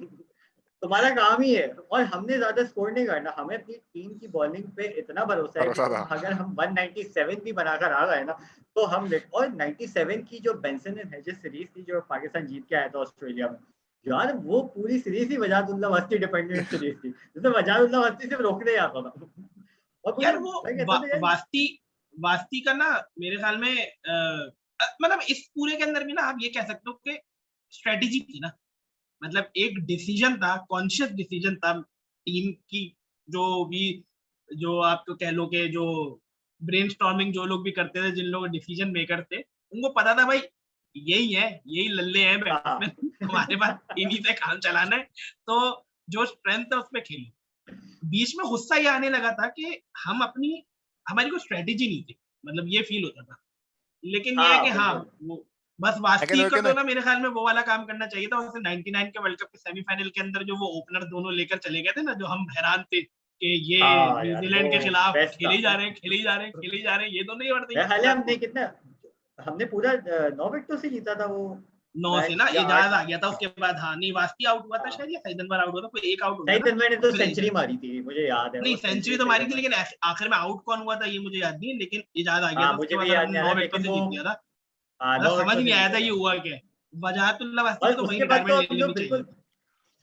तुम्हारा काम ही है। और हमने ज्यादा स्कोर नहीं करना, हमें अपनी टीम की बॉलिंग पे इतना भरोसा है कि भरोसा था। तुम अगर हम 197 भी बनाकर आ गए ना, तो हम और 97 की जो बेंसन एंड हेजेस सीरीज थी जो पाकिस्तान जीत के आया था ऑस्ट्रेलिया में, यार वो पूरी सीरीज ही वजातुल्ला वास्ती डिपेंडेंट सीरीज थी, जिसमें वजातुल्ला वास्ती सिर्फ रोकने आता था। और मुझे यार वो मैं कहता था यार, वास्ती वास्ती का ना मेरे ख्याल में मतलब इस पूरे के अंदर भी ना आप ये कह सकते हो कि स्ट्रेटेजी थी ना, मतलब एक डिसीजन था, कॉन्शियस डिसीजन था टीम की, जो भी, जो आप तो कह लो कि जो ब्रेनस्टॉर्मिंग जो लोग भी करते थे, जिन लोग डिसीजन मेकर थे, उनको पता था भाई यही है, यही लल्ले हैं बैट्समैन, हाँ हमारे पास इन्हीं से काम चलाना है, तो जो स्ट्रेंथ है उसमें खेलो। बीच में गुस्सा ये आने लगा था कि हम अपनी, हमारी कोई स्ट्रेटेजी नहीं थी, मतलब ये फील होता था। लेकिन ये है हाँ कि हाँ, बिल्कुल। वो बस लेकिन वास्ती को लेकिन तो ना मेरे ख्याल में वो वाला काम करना चाहिए था, उसने 99 के वर्ल्ड कप के सेमीफाइनल के अंदर जो वो ओपनर दोनों लेकर चले गए थे ना, जो हम हैरान थे कि ये हाँ यार वो न्यूजीलैंड के खिलाफ बेस्ट खेले था। ही जा रहे हैं, खेले ही जा रहे हैं, खेले ही जा रहे हैं, ये दोनों ही वर्दी मेरे के ख्याल है साथ हमने कितना, हमने पूरा 9 विकेटों से जीता था वो 9 से ना मैच, या एजाज 8। आ गया था उसके बाद। हाँ नहीं, वास्ती आउट हुआ था हाँ शायद, या सईद अनवर आउट हुआ था, कोई एक आउट हो गया सही, था, मैंने और तो फिर सेंचुरी एजाज। मारी थी, मुझे याद है नहीं वो सेंचुरी सेंचुरी तो सही मारी थी, में। लेकिन आखिर में आउट कौन हुआ था ये मुझे याद नहीं, लेकिन एजाज आ गया हाँ था उसके मुझे बाद, भी और याद हमने नहीं आ 9 रहा, विकेटों लेकिन से वो जीत गया था। हाँ मतलब 9 समझ विकेटों नहीं से आया जीता था ये था। हुआ क्या। वजाहतुल्ला वास्ती और की तो वहीं उसके पे बाद तो रिटायरमेंट हम ले लोग लेनी बिल्कुल चाहिए थी।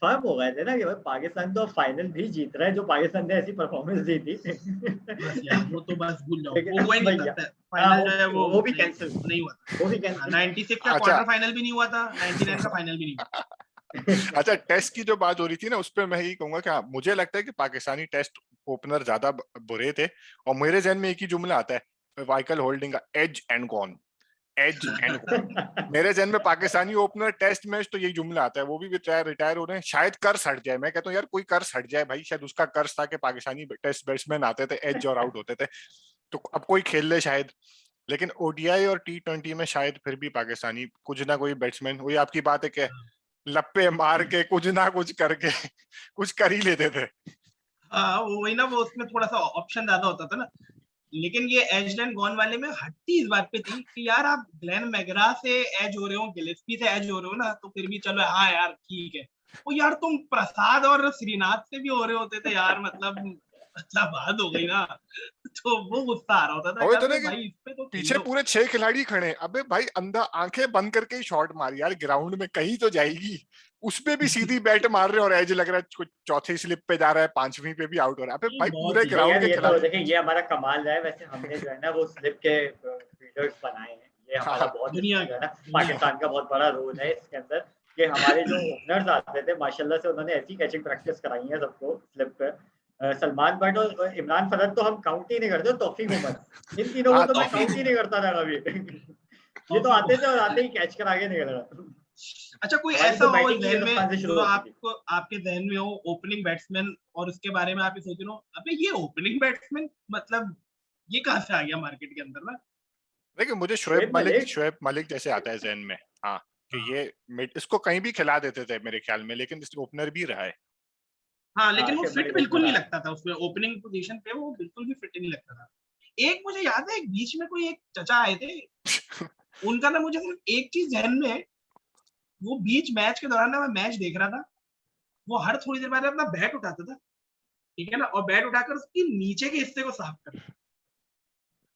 फर्म हो गए थे ना कि भाई पाकिस्तान तो फाइनल भी जीत रहा है, जो पाकिस्तान ने ऐसी परफॉर्मेंस दी थी। बस यार वो तो बस भूल जाओ, वो हुआ ही लेकिन नहीं भैया, था हाँ फाइनल जो है, वो वो भी नहीं, कैंसिल, नहीं हुआ वो भी था। कैंसिल था। 96 का अच्छा क्वार्टर फाइनल भी नहीं हुआ था, 99 का फाइनल भी नहीं हुआ। अच्छा, टेस्ट की जो बात हो रही थी ना, उस पर मैं यही कहूंगा कि हाँ, मुझे लगता है कि पाकिस्तानी टेस्ट ओपनर ज्यादा बुरे थे, और मेरे जहन में एक ही जुमला आता है माइकल होल्डिंग का, edge and gone, edge and gone. मेरे जहन में पाकिस्तानी ओपनर टेस्ट मैच तो यही जुमला आता है। वो भी रिटायर हो रहे हैं, शायद कर्स हट जाए। मैं कहता हूँ यार कोई कर्स हट जाए भाई, शायद उसका कर्स था कि पाकिस्तानी टेस्ट बैट्समैन आते थे एज और आउट होते थे, तो अब कोई खेल ले शायद। लेकिन ओडीआई और T20 में शायद फिर भी पाकिस्तानी कुछ ना कोई बैट्समैन, वही आपकी बात है कि लप्पे मार के कुछ ना कुछ करके कुछ कर ही लेते थे। हाँ वही ना, वो उसमें थोड़ा सा ऑप्शन ज्यादा होता था ना। लेकिन ये एज एंड गॉन वाले में हट्टी इस बात पे थी कि यार आप ग्लेन मैगरा से एज हो रहे हो, गिलेस्पी से एज हो रहे हो ना, तो फिर भी चलो हाँ यार ठीक है। वो यार तुम प्रसाद और श्रीनाथ से भी हो रहे होते थे यार, मतलब बात हो गई ना। तो वो गुस्सा आ रहा होता था और यार, इतने तो कि भाई इस पे तो पीछे खेलो। पूरे 6 खिलाड़ी खड़े हैं, अबे भाई अंधा आंखें बंद करके ही शॉट मार यार, ग्राउंड में कहीं तो जाएगी। उसपे भी सीधी बैट मार रहे हैं और एज लग रहा है कुछ चौथी स्लिप पे जा रहा है, पांचवी पे भी आउट हो रहा है। अबे भाई बहुत पूरे ही नहीं ग्राउंड यार, के ये तो खिलाड़ी। देखिए ये हमारा कमाल है। वैसे हमने जो है ना वो स्लिप के फील्डर्स बनाए हैं, ये हमारा हाँ, बहुत दुनिया इसमें जो है ना दुनिया पाकिस्तान का बहुत बड़ा रोल है इसके अंदर, कि हमारे जो ओपनर्स आते थे माशाल्लाह से उन्होंने ऐसी कैचिंग प्रैक्टिस कराई है सबको स्लिप पे। सलमान बट और इमरान फरद तो हम काउंट ही नहीं करते, तौफीक उमर, इन तीनों को हाँ तो मैं तौफीक काउंट ही उमर, नहीं करता था कभी। ये तो तौफीक आते थे उमर। और आते ही कैच करा के निकल रहा। अच्छा कोई हमारी ऐसा तो हो बैटिंग ही जहन में हिंदुस्तान से शुरू जो होती थी। आपको आपके जहन में हो ओपनिंग बैट्समैन, और उसके बारे में आप ये सोच रहे हो अबे ये ओपनिंग बैट्समैन, मतलब ये कहाँ से आ गया मार्केट के अंदर ना। देखिए मुझे शोएब मलिक। शोएब मलिक जैसे आता है जहन में। हाँ, कि हाँ ये इसको कहीं भी खिला देते थे मेरे ख्याल में, लेकिन इस ओपनर भी रहा है। हाँ, हाँ लेकिन वो शोएब फिट मलिक बिल्कुल ओपनर नहीं आया। लगता था उसमें, ओपनिंग पोजीशन पे वो बिल्कुल भी फिट नहीं लगता था। एक मुझे याद है, एक बीच में कोई एक चचा आए थे, उनका ना मुझे सिर्फ एक चीज ध्यान में है। वो बीच मैच के दौरान ना मैं मैच देख रहा था, वो हर थोड़ी देर बाद अपना बैट उठाता था, ठीक है ना, और बैट उठाकर उसके नीचे के हिस्से को साफ करता।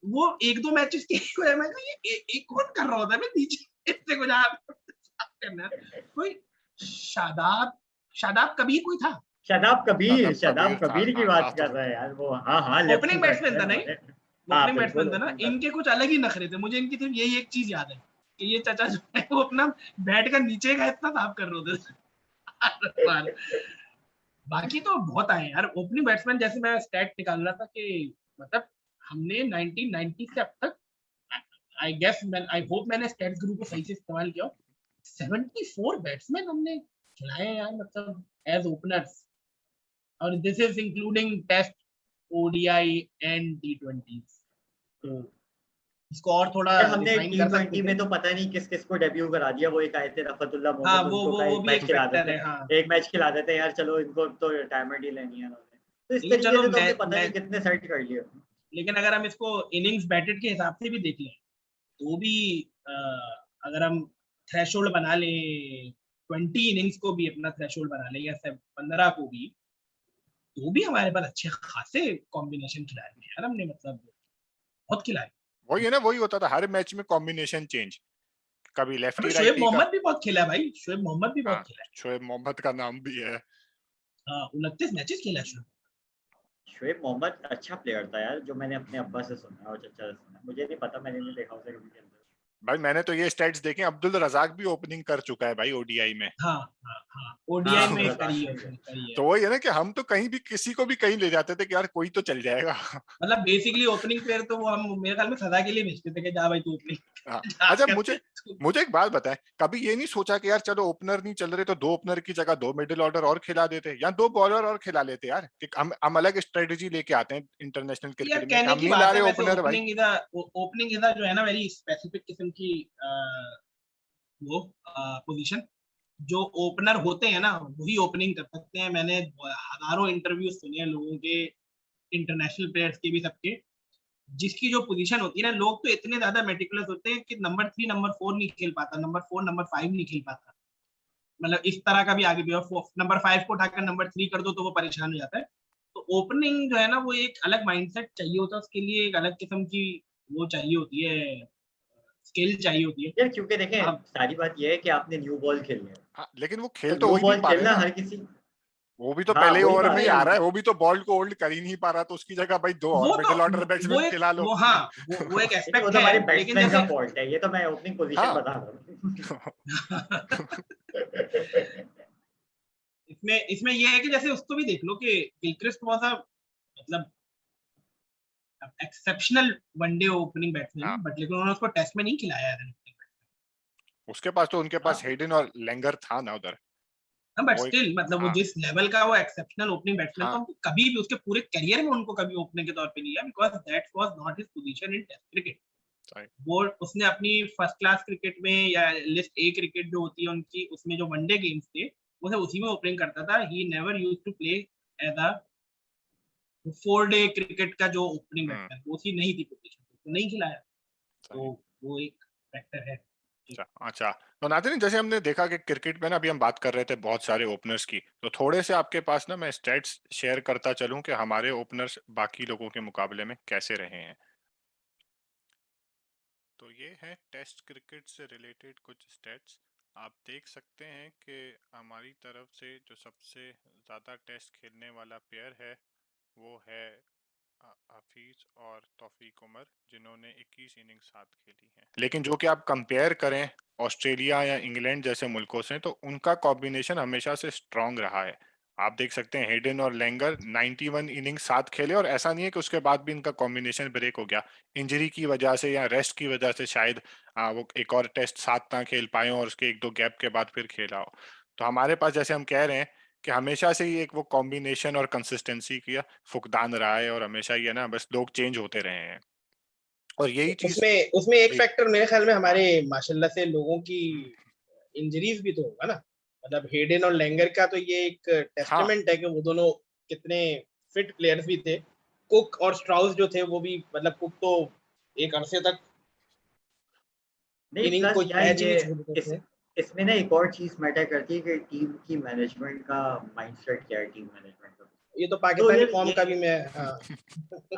वो एक दो मैचेस के हुए, मैं कहा ये एक कौन कर रहा होता है नीचे हिस्से को जहाँ साफ करना। कोई शादाब शादाब कबीर कोई था, शादाब कबीर की बात कर रहे हैं यार वो। हाँ हाँ, लेफ्टी ओपनिंग बैट्समैन था बैट्समैन नहीं, हमारे। हाँ ओपनिंग बिल्कुल बैट्समैन था ना। ओपनिंग इनके बैट्समैन। कुछ अलग ही नखरे थे, मुझे इनकी सिर्फ यही एक चीज याद है कि ये चचा जो है वो अपना बैट का नीचे का हिस्सा साफ कर रहे होते थे। बाकी तो बहुत आए यार ओपनिंग बैट्समैन। जैसे मैं स्टैट निकाल रहा था कि मतलब हमने 1990 से अब तक, आई गेस मैं आई होप मैंने स्टैट्स ग्रुप को सही से इस्तेमाल किया, 74 बैट्समैन हमने खिलाए हैं यार, मतलब एज ओपनर्स। और this is including test, ODI and T20। तो इसको और थोड़ा यार हमने रिफाइन कर सकते T20 थे। में तो पता नहीं किस किस को डेब्यू करा दिया। वो एक आए थे रफतुल्ला हाँ मोहम्मद, उनको का वो एक भी मैच एक खिला फैक्टर देते है, हैं, हाँ। एक मैच खिला देते हैं यार, चलो इनको तो रिटायरमेंट ही लेनी है उन्होंने। तो इस लेकिन तरीके चलो से तो हमने पता मैं नहीं कितने सेट कर लिए। लेकिन अगर हम इसको इनिंग्स बैटेड के हिसाब से भी देख लें, तो भी अगर हम थ्रेशोल्ड बना लें, 20 इनिंग्स को भी अपना थ्रेशोल्ड बना लें, या 15 को भी, तो भी हमारे पास अच्छे खासे कॉम्बिनेशन खिलाए हैं यार हमने, मतलब बहुत खिलाए। वही है ना, वही होता था हर मैच में कॉम्बिनेशन चेंज, कभी अबे लेफ्टी शोएब राइटी का। मोहम्मद भी बहुत खेला है भाई, शोएब मोहम्मद भी हाँ, बहुत खेला है। शोएब मोहम्मद का नाम भी है। हाँ 29 मैचेस खेला है शोएब। शोएब मोहम्मद अच्छा प्लेयर था यार, जो मैंने अपने अब्बा से सुना और चचा से सुना। मुझे नहीं पता, मैंने नहीं देखा उसे कभी खेलते। भाई मैंने तो ये स्टैट्स देखे, अब्दुल रजाक भी ओपनिंग कर चुका है भाई ओडीआई में। हाँ हाँ हाँ, हाँ ओडीआई अब्दुल में रज़ाक करी है भी है। उसने, करी है। तो वही है ना कि हम तो कहीं भी किसी को भी कहीं ले जाते थे कि यार कोई तो चल जाएगा। मतलब बेसिकली ओपनिंग प्लेयर तो वो हम मेरे ख्याल में सदा के लिए भेजते थे कि जा भाई तू हाँ। ओपनिंग अच्छा, जाकर मुझे मुझे एक बात बताएं, कभी ये नहीं सोचा कि यार चलो ओपनर नहीं चल रहे तो दो ओपनर की जगह दो मिडिल ऑर्डर और खिला देते, या दो बॉलर और खिला लेते यार, कि हम अलग स्ट्रेटेजी लेके आते हैं इंटरनेशनल यार क्रिकेट में कि कहने हम की नहीं ला बात रहे है, वैसे ओपनर भाई। ओपनिंग इधर जो है ना वेरी स्पेसिफिक किस्म की वो पोजीशन। जो ओपनर होते हैं ना वही ओपनिंग कर सकते हैं। मैंने हजारों इंटरव्यू सुने हैं लोगों के, इंटरनेशनल प्लेयर्स के भी, सबके। जिसकी जो पोजीशन होती है ना, लोग तो इतने ज्यादा मेटिकुलस होते हैं कि नंबर 3 नंबर 4 नहीं खेल पाता, नंबर 4 नंबर 5 नहीं खेल पाता, मतलब इस तरह का भी आगे भी। और नंबर 5 को उठाकर नंबर 3 कर दो तो वो परेशान हो जाता है। तो ओपनिंग जो है ना वो एक अलग माइंडसेट चाहिए होता है उसके लिए, एक अलग किस्म की वो चाहिए होती है, स्किल चाहिए होती है। यार क्योंकि देखें अब सारी बात ये है कि आपने न्यू बॉल खेलनी है, हाँ, लेकिन वो तो खेल तो न्यू हो ही नहीं बॉल पा रहे खेलना ना। हर किसी। वो भी तो हाँ पहले ही वही ओवर में बात ही है। आ रहा है, वो भी तो बॉल को होल्ड कर ही नहीं पा रहा, तो उसकी जगह भाई दो और वो तो मिडिल ऑर्डर वो बैट्समैन एक खिला लो। वो हाँ वो एक नहीं वो एस्पेक्ट तो है, हमारे लेकिन बैट्समैन का जैसे फॉल्ट है, ये तो मैं ओपनिंग पोजीशन हाँ। बता रहा हूँ। इसमें ये है कि जैसे उसको भी देख लो कि गिलक्रिस्ट वाज अ मतलब exceptional one day opening batsman, but लेकिन उन्होंने उसको टेस्ट में नहीं खिलाया है। उसके पास तो उनके पास हेडन और लेंगर था ना उधर, बट वो एक, स्टिल मतलब वो हाँ जिस लेवल का वो एक्सेप्शनल ओपनिंग बैट्समैन था, हाँ उनको कभी भी उसके पूरे करियर में उनको कभी ओपनिंग के तौर पे नहीं लिया, because that was not his position in test cricket. सही, वो उसने अपनी फर्स्ट क्लास क्रिकेट में या लिस्ट ए क्रिकेट जो होती है उनकी, उसमें जो वनडे गेम्स थे वो सब उसी में ओपनिंग करता था। He never used to play as a 4 day cricket का जो ओपनिंग बैट्समैन, वो उसकी नहीं थी पोजीशन, तो नहीं खिलाया। सही। तो वो एक फैक्टर है। अच्छा अच्छा, तो नाज़रीन जैसे हमने देखा कि क्रिकेट में ना, अभी हम बात कर रहे थे बहुत सारे ओपनर्स की, तो थोड़े से आपके पास ना मैं स्टैट्स शेयर करता चलूं कि हमारे ओपनर्स बाकी लोगों के मुकाबले में कैसे रहे हैं। तो ये है टेस्ट क्रिकेट से रिलेटेड कुछ स्टैट्स। आप देख सकते हैं कि हमारी तरफ से जो सबसे ज़्यादा टेस्ट खेलने वाला प्लेयर है वो है हफीज और तौफीक उमर, जिन्होंने 21 इनिंग साथ खेली हैं। लेकिन जो कि आप कंपेयर करें ऑस्ट्रेलिया या इंग्लैंड जैसे मुल्कों से, तो उनका कॉम्बिनेशन हमेशा से स्ट्रांग रहा है। आप देख सकते हैं हेडन और लेंगर 91 इनिंग साथ खेले, और ऐसा नहीं है कि उसके बाद भी इनका कॉम्बिनेशन ब्रेक हो गया इंजरी की वजह से या रेस्ट की वजह से, शायद वो एक और टेस्ट साथ ना खेल पाए और उसके एक दो गैप के बाद फिर खेला हो। तो हमारे पास जैसे हम कह रहे हैं कि हमेशा से ही एक वो कॉम्बिनेशन और कंसिस्टेंसी का फुकदान रहा है, और हमेशा ही है ना, बस लोग चेंज होते रहे हैं और यही चीज। उसमें उसमें एक जी फैक्टर मेरे ख्याल में हाँ हमारे माशाल्लाह से लोगों की इंजरीज भी तो होगा ना। मतलब हेडन और लेंगर का तो ये एक हाँ टेस्टामेंट है कि वो दोनों कितने फिट प्लेयर्स भी थे। कुक और स्ट्राउस जो थे वो भी, मतलब कुक तो एक अरसे तक नहीं, इनिंग प्लस को यार मैच ही ये नहीं छोड़ते इस थे। इसमें ना एक और चीज मैटर करती है कि टीम की मैनेजमेंट का माइंडसेट क्या है, टीम मैनेजमेंट का। ये तो तो पाकिस्तानी यार कौम ये, का भी मैं, हाँ।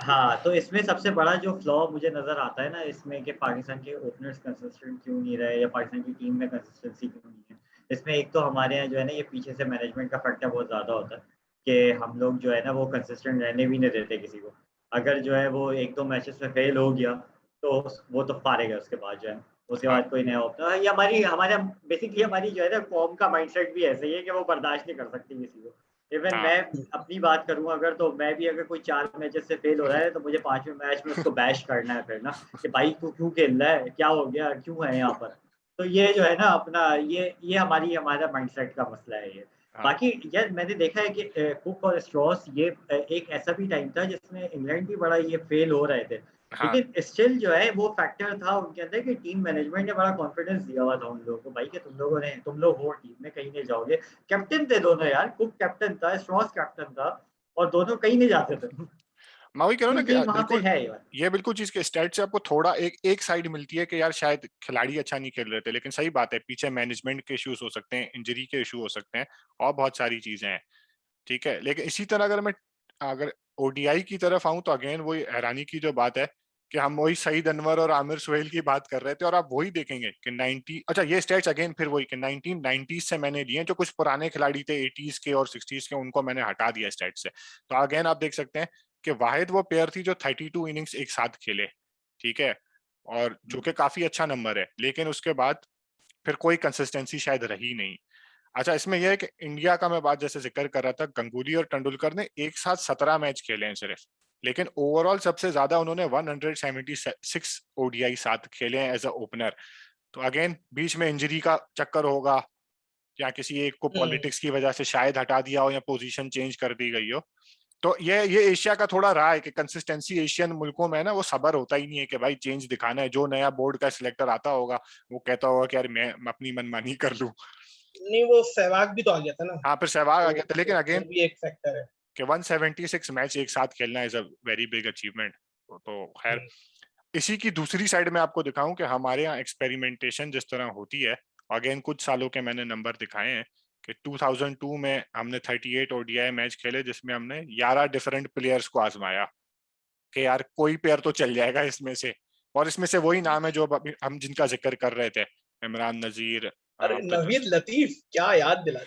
हाँ, तो इसमें सबसे बड़ा जो फ्लॉ मुझे नजर आता है ना इसमें, कि पाकिस्तान के ओपनर्स कंसिस्टेंट क्यों नहीं रहे या पाकिस्तान की टीम में कंसिस्टेंसी क्यों नहीं है। इसमें एक तो हमारे यहाँ जो है ना, ये पीछे से मैनेजमेंट का फैक्टर बहुत ज्यादा होता है कि हम लोग जो है ना वो कंसिस्टेंट रहने भी नहीं देते किसी को। अगर जो है वो एक दो मैचेस में फेल हो गया तो वो तो फारेगा, उसके बाद जो है उसके हाँ बाद कोई नया ओपनर, ये हमारी हमारे बेसिकली हमारी जो है ना फॉर्म का माइंडसेट भी ऐसे ही है कि वो बर्दाश्त नहीं कर सकती किसी को। इवन हाँ मैं अपनी बात करूं अगर, तो मैं भी अगर कोई 4 मैचेस से फेल हो रहा है तो मुझे 5वें मैच में उसको बैश करना है फिर ना, कि भाई तू क्यों खेल रहा है, क्या हो गया, क्यों है यहाँ पर। तो ये जो है ना अपना, ये हमारा माइंडसेट का मसला है ये। हाँ बाकी यार मैंने देखा है कि कुक और स्ट्रॉस ये एक ऐसा भी टाइम था जिसमें इंग्लैंड भी बड़ा ये फेल हो रहे थे, हाँ लेकिन स्टिल जो है वो फैक्टर था उनके अंदर कि टीम मैनेजमेंट ने बड़ा कॉन्फिडेंस दिया हुआ था उन लोगों को, भाई कि तुम लोग हो टीम में, कहीं नहीं जाओगे। कैप्टन थे दोनों यार, कुक कैप्टन था, स्ट्रॉस कैप्टन था, और दोनों कहीं नहीं जाते थे। मैं वही कह रहा तो हूँ ना कि ये वहां पे बिल्कुल है यार। ये बिल्कुल चीज के स्टैट से आपको थोड़ा एक साइड मिलती है कि यार शायद खिलाड़ी अच्छा नहीं खेल रहे थे, लेकिन सही बात है पीछे मैनेजमेंट के इश्यूज हो सकते हैं, इंजरी के इशू हो सकते हैं, और बहुत सारी चीजें हैं। ठीक है, लेकिन इसी तरह अगर ओडीआई की तरफ आऊं तो अगेन वही हैरानी की जो बात है कि हम वही सईद अनवर और आमिर सुहेल की बात कर रहे थे, और आप वही देखेंगे कि 90, अच्छा ये स्टैट्स अगेन फिर वही कि 1990s से मैंने लिए, जो कुछ पुराने खिलाड़ी थे 80s के और 60s के उनको मैंने हटा दिया स्टैट से। तो अगेन आप देख सकते हैं कि वाहिद वो प्लेयर थी जो 32 इनिंग्स एक साथ खेले, ठीक है, और जो कि काफी अच्छा नंबर है, लेकिन उसके बाद फिर कोई कंसिस्टेंसी शायद रही नहीं। अच्छा, इसमें यह है कि इंडिया का मैं बात जैसे जिक्र कर रहा था, गंगुली और तेंदुलकर ने एक साथ 17 मैच खेले हैं सिर्फ, लेकिन ओवरऑल सबसे ज्यादा उन्होंने 176 ओडीआई साथ खेले हैं एज अ ओपनर। तो अगेन बीच में इंजरी का चक्कर होगा या किसी एक को पॉलिटिक्स की वजह से शायद हटा दिया हो या पोजीशन चेंज कर दी गई हो। तो ये एशिया का थोड़ा रहा है कि कंसिस्टेंसी एशियन मुल्कों में ना वो सबर होता ही नहीं है कि भाई चेंज दिखाना है। जो नया बोर्ड का सिलेक्टर आता होगा वो कहता होगा कि यार मैं अपनी मनमानी कर लूं। नहीं, वो सहवाग भी तो आ गया था ना, हाँ फिर सहवाग आ तो गया था, लेकिन वो अगेन भी एक फैक्टर है। कि 176 मैच एक साथ खेलना is a very big achievement. तो खैर, इसी की दूसरी साइड में आपको दिखाऊं कि हमारे यहाँ एक्सपेरिमेंटेशन जिस तरह होती है, अगेन कुछ सालों के मैंने नंबर दिखाए हैं कि 2002 में हमने 38 ओडीआई मैच खेले जिसमें हमने 11 डिफरेंट प्लेयर्स को आजमाया कि यार कोई प्लेयर तो चल जाएगा इसमें से, और इसमें से वही नाम है जो अभी हम जिनका जिक्र कर रहे थे, इमरान नजीर, अरे अब्दुल। नवीद लतीफ क्या याद दिला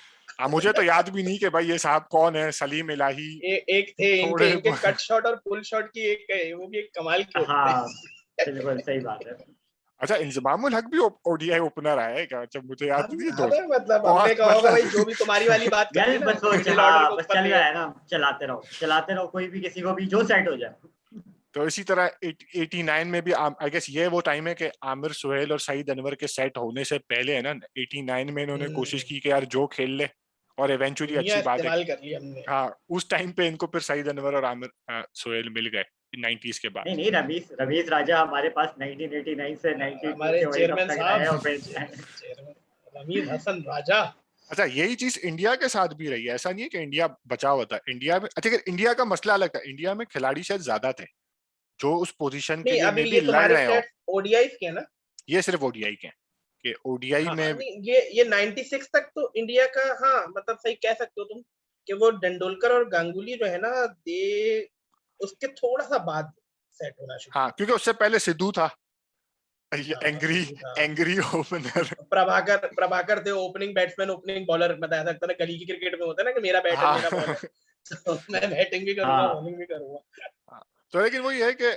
मुझे तो दिया। याद भी नहीं कि भाई ये साहब कौन है, सलीम इलाही एक थे इनके थोड़े। इनके कट शॉट और पुल शॉट की एक, वो भी एक कमाल की होते थे। हाँ, बिल्कुल सही बात है। अच्छा, इंजमामुल हक भी ओडीआई ओपनर आया है क्या? अच्छा, मुझे याद नहीं है अबे दोस्त। मतलब बहुत हमने कहा होगा भाई मतलब जो भी तुम्हारी वाली बात यार करनी ना बस वो मिडिल ऑर्डर को बस ऊपर चल ले रहा आओ। है ना, चलाते रहो, कोई भी किसी को भी जो सेट हो जाए। तो इसी तरह 89 में भी आई गेस ये वो टाइम है कि आमिर सुहेल और सईद अनवर के सेट होने से पहले है ना, 89 में इन्होंने कोशिश की कि यार जो खेल ले, और इवेंचुअली दुनिया अच्छी बात है इस्तेमाल कर ली हमने। हाँ उस टाइम पे इनको फिर सईद अनवर और आमिर सुहेल मिल गए 90s के बाद। नहीं रवीश राजा हमारे पास 1989 से 92 हमारे के वर्ल्ड कप चेयरमैन तक साहब रहे और फिर चेयरमैन रमीज हसन राजा। अच्छा, यही चीज इंडिया के साथ भी रही है, ऐसा नहीं है कि इंडिया बचा हुआ था। इंडिया में अच्छा, इंडिया का मसला अलग था, इंडिया में खिलाड़ी शायद ज्यादा थे जो उस पोजीशन के नहीं लिए अभी मे बी ये लड़ तुम्हारे रहे हो। स्टेट ओडीआईस के हैं ना? ये सिर्फ ओडीआई के हैं कि ओडीआई हाँ में नहीं ये 96 तक तो इंडिया का, हाँ मतलब सही कह सकते हो तुम कि वो तेंदुलकर और गांगुली जो है ना, दे उसके थोड़ा सा बाद सेट होना शुरू हाँ, क्योंकि उससे पहले सिद्धू था, हुआ। हाँ एंग्री सिद्धू था, एंग्री ओपनर। प्रभाकर थे ओपनिंग बैट्समैन, ओपनिंग बॉलर, बताया सकता था गली की क्रिकेट में होता है ना कि मेरा बैट है हाँ मेरा बॉल है, तो मैं बैटिंग भी करूंगा हाँ बॉलिंग भी करूंगा। हाँ, तो लेकिन वही है कि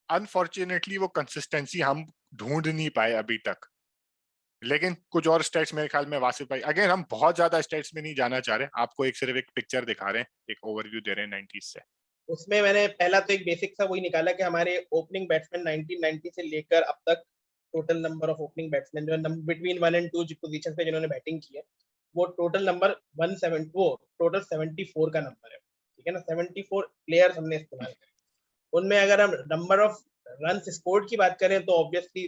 अनफॉर्चुनेटली वो कंसिस्टेंसी हम ढूंढ नहीं पाए अभी तक। लेकिन कुछ और स्टेट्स मेरे ख्याल में वासिफ भाई, अगेन हम बहुत ज्यादा स्टेट्स में नहीं जाना चाह रहे, आपको सिर्फ एक पिक्चर दिखा रहे हैं, एक ओवरव्यू दे रहे हैं 90s से। उसमें मैंने पहला तो एक बेसिक सा वही निकाला कि हमारे ओपनिंग बैट्समैन 1990 से लेकर अब तक total number of opening batsman जो बिटवीन 1 और 2 पोजीशन पे जिन्होंने बैटिंग की है, वो टोटल नंबर 170, वो टोटल 74 का नंबर है, ठीक है ना। 74 प्लेयर्स हमने इस्तेमाल करे। उनमें अगर हम नंबर ऑफ रन स्कोर्ड की बात करें तो obviously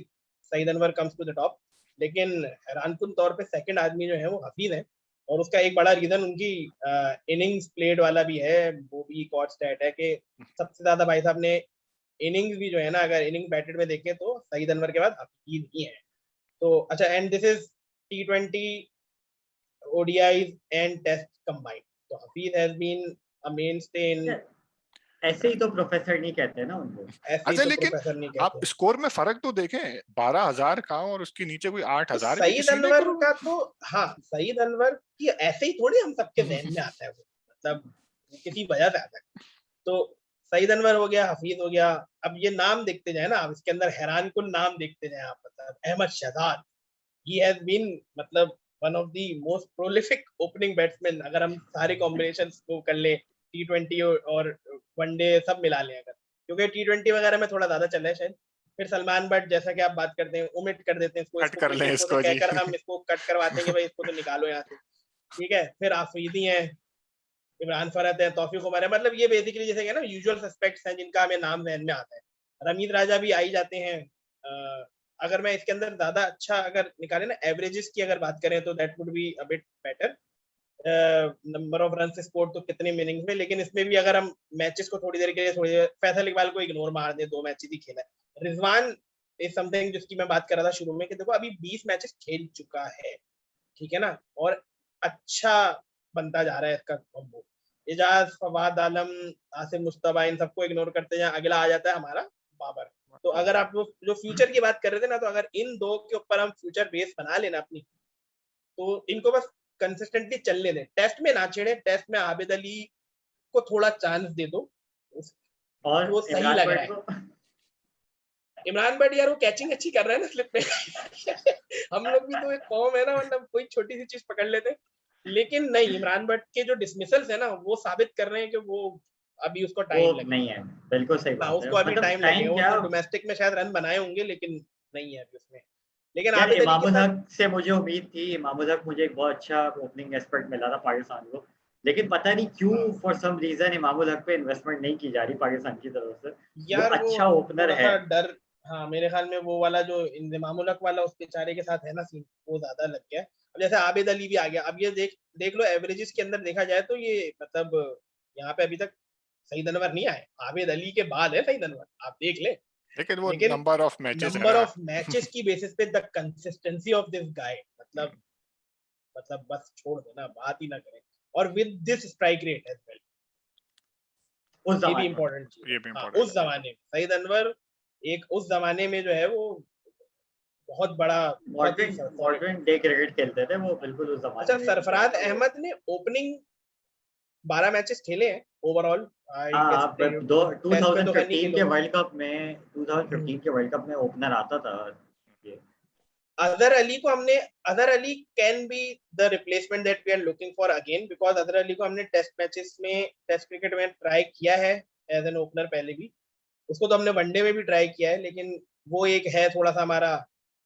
Saeed Anwar comes to the top, लेकिन हैरानकुन तौर पे सेकंड आदमी जो है वो हफीज है, और उसका एक बड़ा रीजन उनकी इनिंग्स प्लेड वाला भी है, वो भी एक और स्टैट है कि सबसे ज्यादा भाई साहब ने इनिंग्स भी जो है ना, अगर इनिंग बैटेड में देखें तो सईद अनवर के बाद हफीज ही है। तो अच्छा, and this is T20 ODIs and test combined, तो Hafeez has been a mainstay in. ऐसे ही तो प्रोफेसर नहीं कहते ना उनको। ऐसे ही अच्छा, तो लेकिन प्रोफेसर नहीं आप कहते। स्कोर में फर्क तो देखें, 12,000 का और उसके नीचे कोई 8,000 भी सईद किसी ने अनवर करो। का तो, हाँ सईद अनवर की ऐसे ही थोड़ी हम सबके जहन में आता है वो, मतलब किसी वजह से आता है। तो सईद अनवर हो गया, हफीज हो गया, अब ये नाम देखते जाए ना, अब इसके अंदर हैरान कुन नाम देखते जाए आप, मतलब Ahmed Shehzad, he has been मतलब one of the most prolific opening batsman, अगर हम सारे कॉम्बिनेशंस को कर ले, T20 और वनडे सब मिला लें अगर, क्योंकि T20 वगैरह में थोड़ा ज्यादा चल रहा है शायद। फिर सलमान बट जैसा कि आप बात करते हैं, ओमिट कर देते हैं इसको, कट इसको कर कोई लें मेरे को से इसको जी। कहकर हम इसको कट करवाते हैं कि भाई इसको तो निकालो यहाँ से, ठीक है। फिर आफरीदी हैं, इमरान फरहत है, तौफीक उमर है, मतलब ये बेसिकली जैसे कि ना यूजुअल सस्पेक्ट्स हैं जिनका हमें नाम ध्यान में आता है। रमीज राजा भी आई जाते हैं। अगर मैं इसके अंदर ज्यादा अच्छा अगर निकाले ना एवरेजेस की अगर बात करें तो that would be a bit better. Number of run score तो कितने इनिंग्स में, लेकिन इसमें भी अगर हम मैचेस को थोड़ी देर के लिए, थोड़ी देर फैसल इकबाल को इग्नोर मार दे, 2 मैचेस ही खेला है। रिजवान इज समथिंग जिसकी मैं बात कर रहा था शुरू में कि देखो अभी 20 मैचेस खेल चुका है, ठीक है ना, और अच्छा बनता जा रहा है इसका कॉम्बो। एजाज, फवाद आलम, आसिम मुस्तफा, इन सबको इग्नोर करते हैं, अगला आ जाता है हमारा बाबर। तो अगर आप जो फ्यूचर की बात कर रहे थे ना, तो अगर इन दो के ऊपर हम फ्यूचर बेस बना लेना अपनी, तो इनको बस कंसिस्टेंटली चलने दें, टेस्ट में ना छेड़े, टेस्ट में आबिद अली को थोड़ा चांस दे दो, और वो सही इमरान लग बट रहा है। को इमरान बट यार वो कैचिंग अच्छी कर रहा है ना स्लिप में हम लोग भी तो एक फॉर्म है ना, मतलब कोई छोटी सी चीज पकड़ लेते, लेकिन नहीं, इमरान बट के जो डिसमिसल्स है ना वो साबित कर रहे हैं कि वो अभी उसको वो टाइम लगेगा। नहीं है, बिल्कुल सही हाँ बात है, उसको अभी मतलब टाइम लगेगा, टाइम क्या। उसने डोमेस्टिक में शायद रन बनाए होंगे लेकिन नहीं है अभी उसमें। लेकिन यार आबिद अली के इमामुल साथ, हक से मुझे उम्मीद थी, इमामुल हक मुझे एक बहुत अच्छा ओपनिंग एस्पेक्ट मिला था पाकिस्तान को, लेकिन पता नहीं क्यों हाँ for some reason Imamul Haq पे इन्वेस्टमेंट नहीं की जा रही पाकिस्तान की तरफ से। वो यार वो अच्छा ओपनर थोड़ा है। सा डर, हाँ मेरे ख्याल में वो वाला जो इंजमाम उल हक वाला उस बेचारे के साथ है ना सीन, वो ज्यादा लग गया है। अब जैसे आबिद अली भी आ गया, अब ये देख देख लो एवरेजेस के अंदर देखा जाए तो ये मतलब यहाँ पे अभी तक सईद अनवर नहीं आए, आबिद अली के बाद है सईद अनवर, आप देख ले। लेकिन वो लेकिन नंबर ऑफ मैचेस है नंबर ना। ऑफ मैचेस की बेसिस पे the consistency of this guy, मतलब बस छोड़ देना, बात ही ना करें। और with this strike rate as well, उस ये भी जमाने में। इम्पोर्टेंट चीज है। ये भी हाँ इम्पोर्टेंट उस जमाने में सईद अनवर एक उस जमाने में जो है वो बहुत बड़ा, बहुत ही सॉलिड है। मॉडर्न डे क्रिकेट खेलते थे वो बिल्कुल उस जमाने अच्छा, में, मतलब सरफराज ऐसा वो। अहमद ने ओपनिंग 12 मैचेस खेले हैं ओवरऑल, आई हाँ गेस आप दो टेस्ट में तो खैर नहीं 2015 खेले के होंगे। वर्ल्ड कप में 2015 के वर्ल्ड कप में ओपनर आता था Azhar Ali can be the replacement that we are looking for again, because Azhar Ali को हमने टेस्ट क्रिकेट में ट्राई किया है एज एन ओपनर पहले भी, उसको तो हमने वनडे में भी ट्राई किया है, लेकिन वो एक है थोड़ा सा हमारा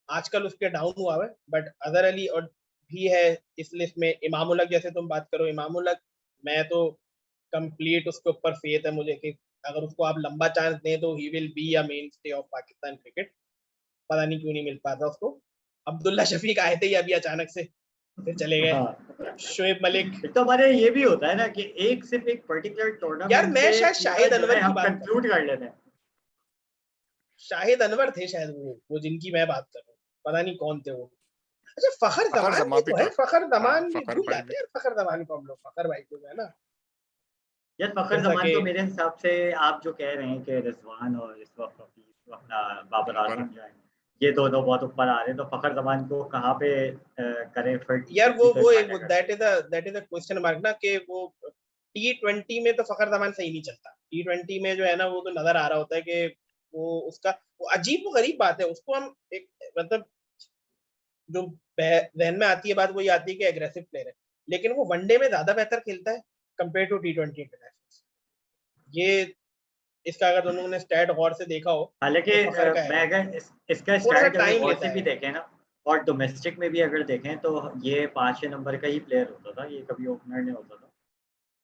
आजकल उसके डाउन हुआ है। बट अजहर अली और भी है इस लिस्ट में। इमाम उल हक जैसे तुम बात करो, इमाम उल हक मैं तो कंप्लीट उसके ऊपर फेथ है मुझे कि अगर उसको आप लंबा चांस दें तो he will be a main stay of Pakistan cricket. पता नहीं क्यों नहीं मिल पाता उसको। अब्दुल्ला शफीक आए थे अभी अचानक से, फिर चले गए। हाँ। शोएब मलिक, तो हमारे ये भी होता है ना कि सिर्फ एक पर्टिकुलर यार टूर्नामेंट मैं से शायद पूरा शाहिद जो है अनवर की हम बात कर रहा कंक्लूड हूँ। कर लेते हैं। शाहिद अनवर थे शायद वो जिनकी मैं बात कर रहा हूँ, पता नहीं कौन थे वो। अच्छा फखर फखर जमान जमा भी भी तो है, था। फखर हाँ, जमान भी फखर भूल भाई भी। जाते हैं, फखर जमान को हम लोग, फखर भाई को जो है ना। यार फखर जैसा जमान कि तो मेरे हिसाब से आप जो कह रहे हैं कि रिजवान और इस वक्त अपना बाबर बाबर। आजम जो है ये दोनों बहुत ऊपर आ रहे हैं, तो फखर जमान को कहाँ पे करें फिर? यार भी तो एक स्टार्ट कर that is a question mark ना, कि वो T20 में तो फखर जमान सही नहीं चलता। T20 में जो है ना वो तो नजर आ रहा होता है कि वो उसका वो अजीब वो गरीब बात है, उसको हम एक मतलब जो जहन में आती है बात वही आती है कि एग्रेसिव प्लेयर है, लेकिन वो वनडे में ज्यादा बेहतर खेलता है कंपेयर टू T20 इंटरनेशनल। ये इसका अगर तुम लोगों ने स्टैट गौर से देखा हो हालांकि तो फखर का मैं है, अगर इसका थोड़ा सा स्टार्ट अगर टाइम गौर लेता से भी है। देखें ना और डोमेस्टिक में भी अगर देखें तो ये 5 नंबर का ही प्लेयर होता था, ये कभी ओपनर नहीं होता था।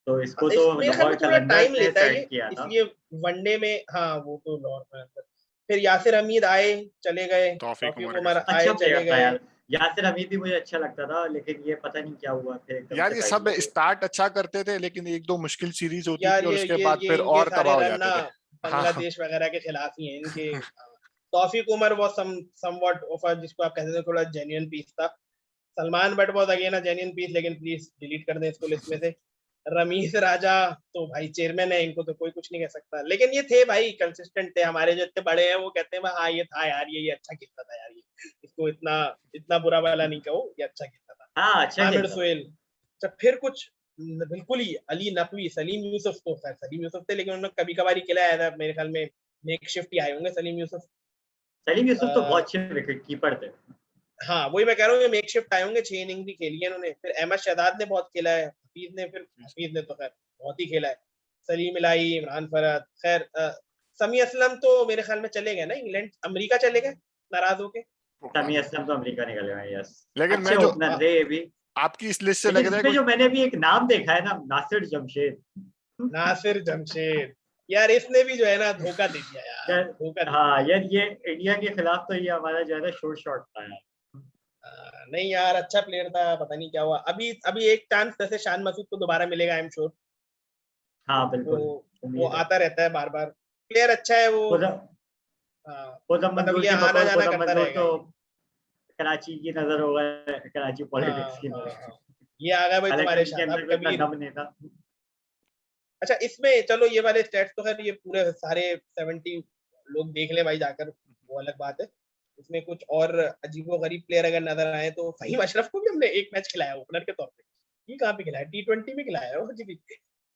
तो इसको तो इस मेरे ख्याल लाहौर में थोड़ा कलंदर्स टाइम ने लेता है ये, सेलेक्ट किया था। इसलिए वनडे में हाँ वो तो लाहौर में अंदर। फिर यासिर हमीद आए चले गए, तौफीक तौफीक उमर के उमर साथ। आए अच्छा चले प्लेयर था गए। यार, यासिर हमीद भी मुझे अच्छा लगता था, लेकिन ये पता नहीं क्या हुआ फिर एकदम यार से ये साइड सब हो गए। स्टार्ट अच्छा करते थे, लेकिन एक दो मुश्किल सीरीज होती यार थी और उसके बाद ये फिर इनके और सारे तबाह हो रन ना जाते थे। हाँ। बांग्लादेश वगैरह के खिलाफ ही हैं इनके। तौफीक उमर वो समवॉट ऑफ जिसको आप कहते थे थोड़ा जेन्युइन पीस था। सलमान बट बहुत अगेन अ जेन्युइन पीस, लेकिन प्लीज डिलीट कर दें इसको लिस्ट में से। रमीज राजा तो भाई चेयरमैन है, इनको तो कोई कुछ नहीं कह सकता, लेकिन ये थे भाई कंसिस्टेंट थे। हमारे जो इतने बड़े हैं वो कहते हैं हाँ ये था यार, ये अच्छा खेलता था यार, ये इसको इतना इतना बुरा वाला नहीं कहो, ये अच्छा खेलता था। हाँ अच्छा आमिर खेलता था। सुहेल। अच्छा फिर कुछ बिल्कुल ही अली नकवी, सलीम यूसुफ, तो खैर सलीम यूसुफ थे लेकिन उन्होंने कभी कभार ही खिलाया था मेरे ख्याल में, मेक शिफ्ट ही आए होंगे सलीम यूसुफ। सलीम यूसुफ तो बहुत अच्छे विकेट कीपर थे। हाँ वही मैं कह रहा हूँ, ये मेक शिफ्ट आए होंगे, 6 इनिंग भी खेली है इन्होंने। फिर अहमद शहजाद ने बहुत खेला है, हफीज ने तो खैर बहुत ही खेला है। सलीम इलाही, इमरान फरहत, खैर समी असलम तो मेरे ख्याल में चले गए ना इंग्लैंड, अमेरिका चले गए नाराज होके। समी असलम तो अमेरिका निकल गए, यस। लेकिन अच्छे मैं जो ओपनर थे ये भी। आपकी इस लिस्ट से लेकिन लग रहा है इसमें कुछ। जो मैंने भी एक नाम देखा है ना, नासिर जमशेद। नासिर जमशेद, यार इसने भी जो है ना धोखा दे दिया यार, यार धोखा दे हाँ दिया। यार, ये इंडिया के खिलाफ तो ये हमारा जो है ना शोर शॉट था यार। नहीं यार अच्छा प्लेयर था, पता नहीं क्या हुआ। अभी अभी एक चांस जैसे शान मसूद को दोबारा मिलेगा आई एम श्योर। हाँ वो बिल्कुल, वो उम्मीद है। आता रहता है बार बार, प्लेयर अच्छा है वो। खुद हाँ, खुद मतलब मंजूर ये के आना बकौल जाना खुद करता मंजूर रहेगा तो ये। कराची की नजर होगा, कराची हाँ पॉलिटिक्स की हाँ नजर। हाँ, ये आ गया भाई हालांकि तुम्हारे उनके साथ अंदर अब कोई इतना कबीर। दम नहीं था। अच्छा इसमें चलो ये वाले स्टेट्स तो खैर ये पूरे सारे 70 लोग देख ले भाई जाकर, वो अलग बात है। इसमें कुछ और अजीबो गरीब प्लेयर अगर नजर आए तो फहीम अशरफ को भी हमने एक मैच खिलाया ओपनर के तौर पे। ये कहाँ पे खिलाया, T20 में खिलाया है वो जी भी।